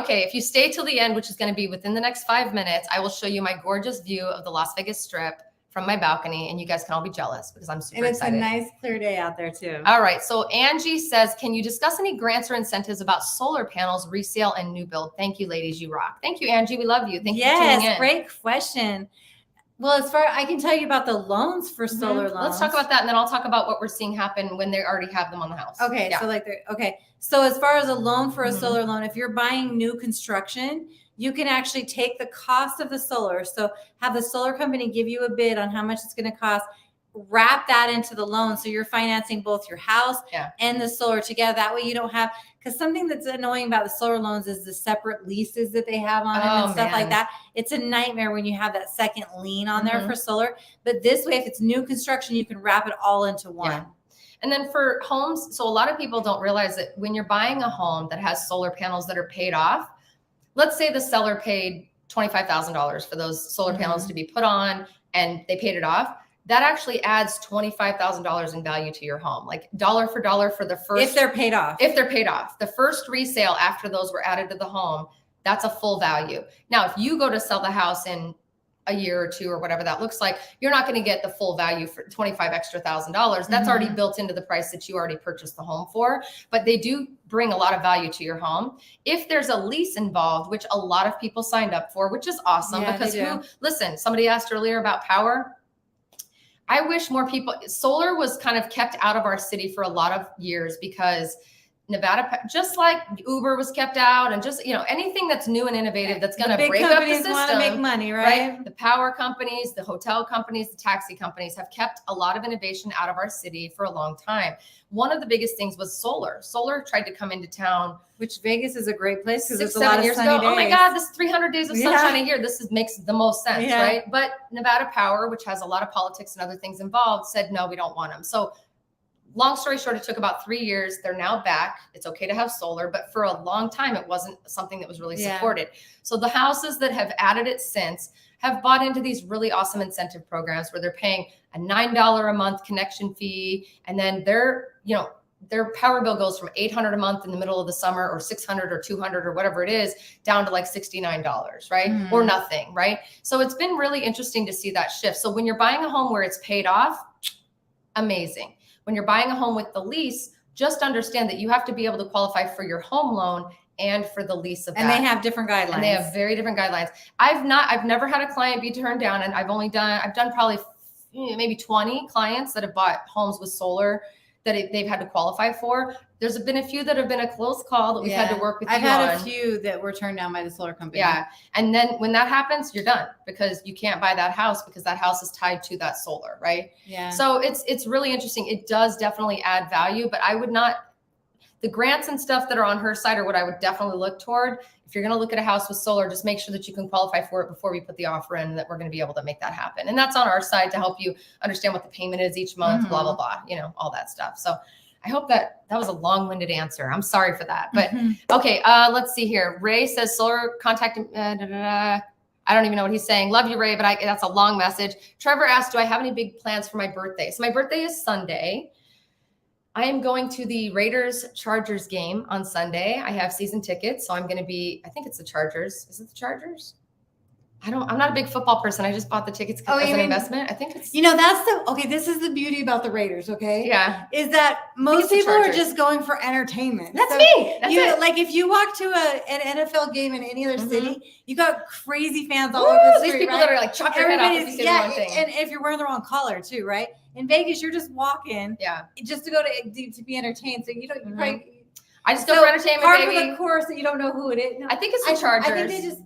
Okay, if you stay till the end, which is going to be within the next 5 minutes, I will show you my gorgeous view of the Las Vegas Strip from my balcony, and you guys can all be jealous because I'm super excited. And it's a nice clear day out there too. All right, so Angie says, can you discuss any grants or incentives about solar panels, resale, and new build? Thank you, ladies, you rock. Thank you, Angie, we love you. Thank you for tuning in. Great question. Well, as far I can tell you about the loans for solar loans. Let's talk about that, and then I'll talk about what we're seeing happen when they already have them on the house. Okay, yeah. So as far as a loan for a solar loan, if you're buying new construction, you can actually take the cost of the solar. So have the solar company give you a bid on how much it's going to cost, wrap that into the loan. So you're financing both your house and the solar together. That way you don't have, because something that's annoying about the solar loans is the separate leases that they have on them and stuff like that. It's a nightmare when you have that second lien on there for solar. But this way, if it's new construction, you can wrap it all into one. Yeah. And then for homes, so a lot of people don't realize that when you're buying a home that has solar panels that are paid off, let's say the seller paid $25,000 for those solar panels to be put on and they paid it off. That actually adds $25,000 in value to your home, like dollar for dollar for the first. If they're paid off. If they're paid off. The first resale after those were added to the home, that's a full value. Now, if you go to sell the house in a year or two or whatever that looks like, you're not going to get the full value for $25,000 extra. That's already built into the price that you already purchased the home for, but they do bring a lot of value to your home. If there's a lease involved, which a lot of people signed up for, which is awesome because listen, somebody asked earlier about power. I wish more people, solar was kind of kept out of our city for a lot of years because Nevada, just like Uber was kept out and just, anything that's new and innovative that's going to break up the system. Want to make money, right? The power companies, the hotel companies, the taxi companies have kept a lot of innovation out of our city for a long time. One of the biggest things was solar. Solar tried to come into town. Which Vegas is a great place because there's a 7 lot years of sunny ago. days. Oh my God, this 300 days of sunshine a year. This makes the most sense, right? But Nevada Power, which has a lot of politics and other things involved, said, no, we don't want them. So long story short, it took about 3 years. They're now back. It's okay to have solar, but for a long time, it wasn't something that was really supported. So the houses that have added it since have bought into these really awesome incentive programs where they're paying a $9 a month connection fee. And then their power bill goes from $800 a month in the middle of the summer or $600 or $200 or whatever it is down to like $69, right? Or nothing, right? So it's been really interesting to see that shift. So when you're buying a home where it's paid off, amazing. When you're buying a home with the lease, just understand that you have to be able to qualify for your home loan and for the lease of that. And they have different guidelines. And they have very different guidelines. I've never had a client be turned down, and I've done probably maybe 20 clients that have bought homes with solar that they've had to qualify for. There's been a few that have been a close call that we've had to work with. I've had a few that were turned down by the solar company. Yeah. And then when that happens, you're done because you can't buy that house because that house is tied to that solar, right? Yeah. So it's really interesting. It does definitely add value, but I would not, the grants and stuff that are on her side are what I would definitely look toward. If you're going to look at a house with solar, just make sure that you can qualify for it before we put the offer in, that we're going to be able to make that happen. And that's on our side to help you understand what the payment is each month, blah, blah, blah, all that stuff. So I hope that was a long-winded answer. I'm sorry for that. But okay, let's see here. Ray says solar contact. I don't even know what he's saying. Love you, Ray, but that's a long message. Trevor asked, do I have any big plans for my birthday? So my birthday is Sunday. I am going to the Raiders-Chargers game on Sunday. I have season tickets, so I'm going to be, I think it's the Chargers. Is it the Chargers? I'm not a big football person. I just bought the tickets as an investment. I think it's, this is the beauty about the Raiders. Okay. Yeah. Is that most people are just going for entertainment. That's me. That's it. Like if you walk to an NFL game in any other city, you got crazy fans all over the street. These people that are like chop your head off if you say the wrong thing. And if you're wearing the wrong color too, right? In Vegas, you're just walking. Yeah. Just to go to be entertained. So you don't, you probably, I just go for entertainment, baby. Of course, that you don't know who it is. No, I think it's the Chargers. I think they just.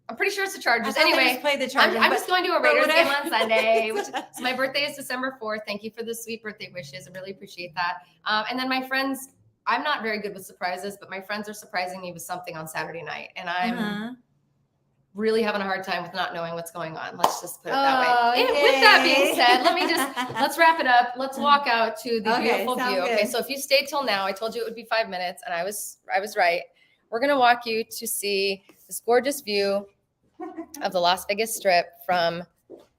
I'm pretty sure it's the Chargers. They Anyway, just play the Chargers, I'm just going to a Raiders game on Sunday. So my birthday is December 4th. Thank you for the sweet birthday wishes. I really appreciate that. And then my friends, I'm not very good with surprises, but my friends are surprising me with something on Saturday night. And I'm really having a hard time with not knowing what's going on. Let's just put it that way. And with that being said, let's wrap it up. Let's walk out to the beautiful view. Good. Okay, so if you stayed till now, I told you it would be 5 minutes, and I was right. We're going to walk you to see this gorgeous view of the Las Vegas Strip from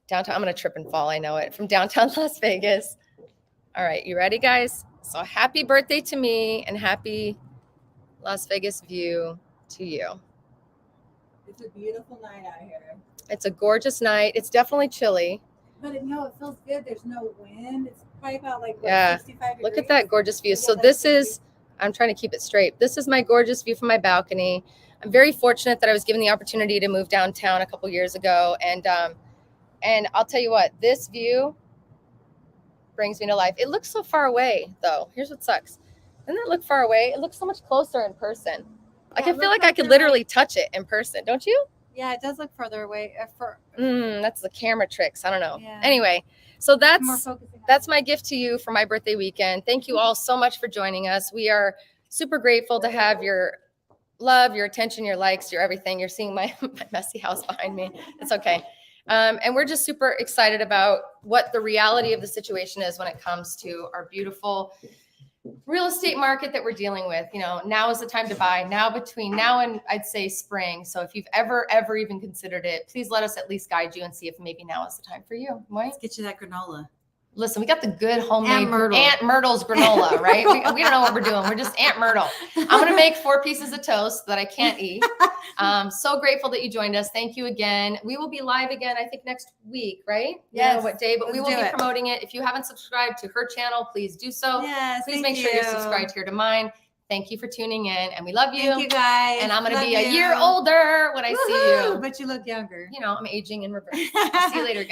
downtown. I'm going to trip and fall. I know it. From downtown Las Vegas. All right. You ready, guys? So happy birthday to me and happy Las Vegas view to you. It's a beautiful night out here. It's a gorgeous night. It's definitely chilly. But it feels good. There's no wind. It's probably about like what, Yeah. 65 degrees. Look at that gorgeous view. Yeah, So that's this the view. is, I'm trying to keep it straight. This is my gorgeous view from my balcony. I'm very fortunate that I was given the opportunity to move downtown a couple years ago. And I'll tell you what, this view brings me to life. It looks so far away though. Here's what sucks. Doesn't it look far away? It looks so much closer in person. Like Yeah, I it feel looks like I like could you're literally touch it in person. Don't you? Yeah, it does look further away. That's the camera tricks. I don't know. Yeah. Anyway, so More that's focusing on my gift to you for my birthday weekend. Thank you all so much for joining us. We are super grateful to have your love, your attention, your likes, your everything. You're seeing my messy house behind me. It's okay. And we're just super excited about what the reality of the situation is when it comes to our beautiful real estate market that we're dealing with. You know, now is the time to buy. Now between now and I'd say spring. So if you've ever even considered it, please let us at least guide you and see if maybe now is the time for you. Right? Let's get you that granola. Listen, we got the good homemade Aunt Myrtle. Aunt Myrtle's granola, right? We don't know what we're doing. We're just Aunt Myrtle. I'm going to make 4 pieces of toast that I can't eat. So grateful that you joined us. Thank you again. We will be live again, I think next week, right? Yes. You know what day, but we Let's will do be it. promoting it. If you haven't subscribed to her channel, please do so. Yes, Please thank make sure you're you. subscribed here to mine. Thank you for tuning in, and we love you. Thank you guys. And I'm going to Love be a you. year older when I see Woohoo, you. but you look younger. You know, I'm aging in reverse. I'll see you later, guys.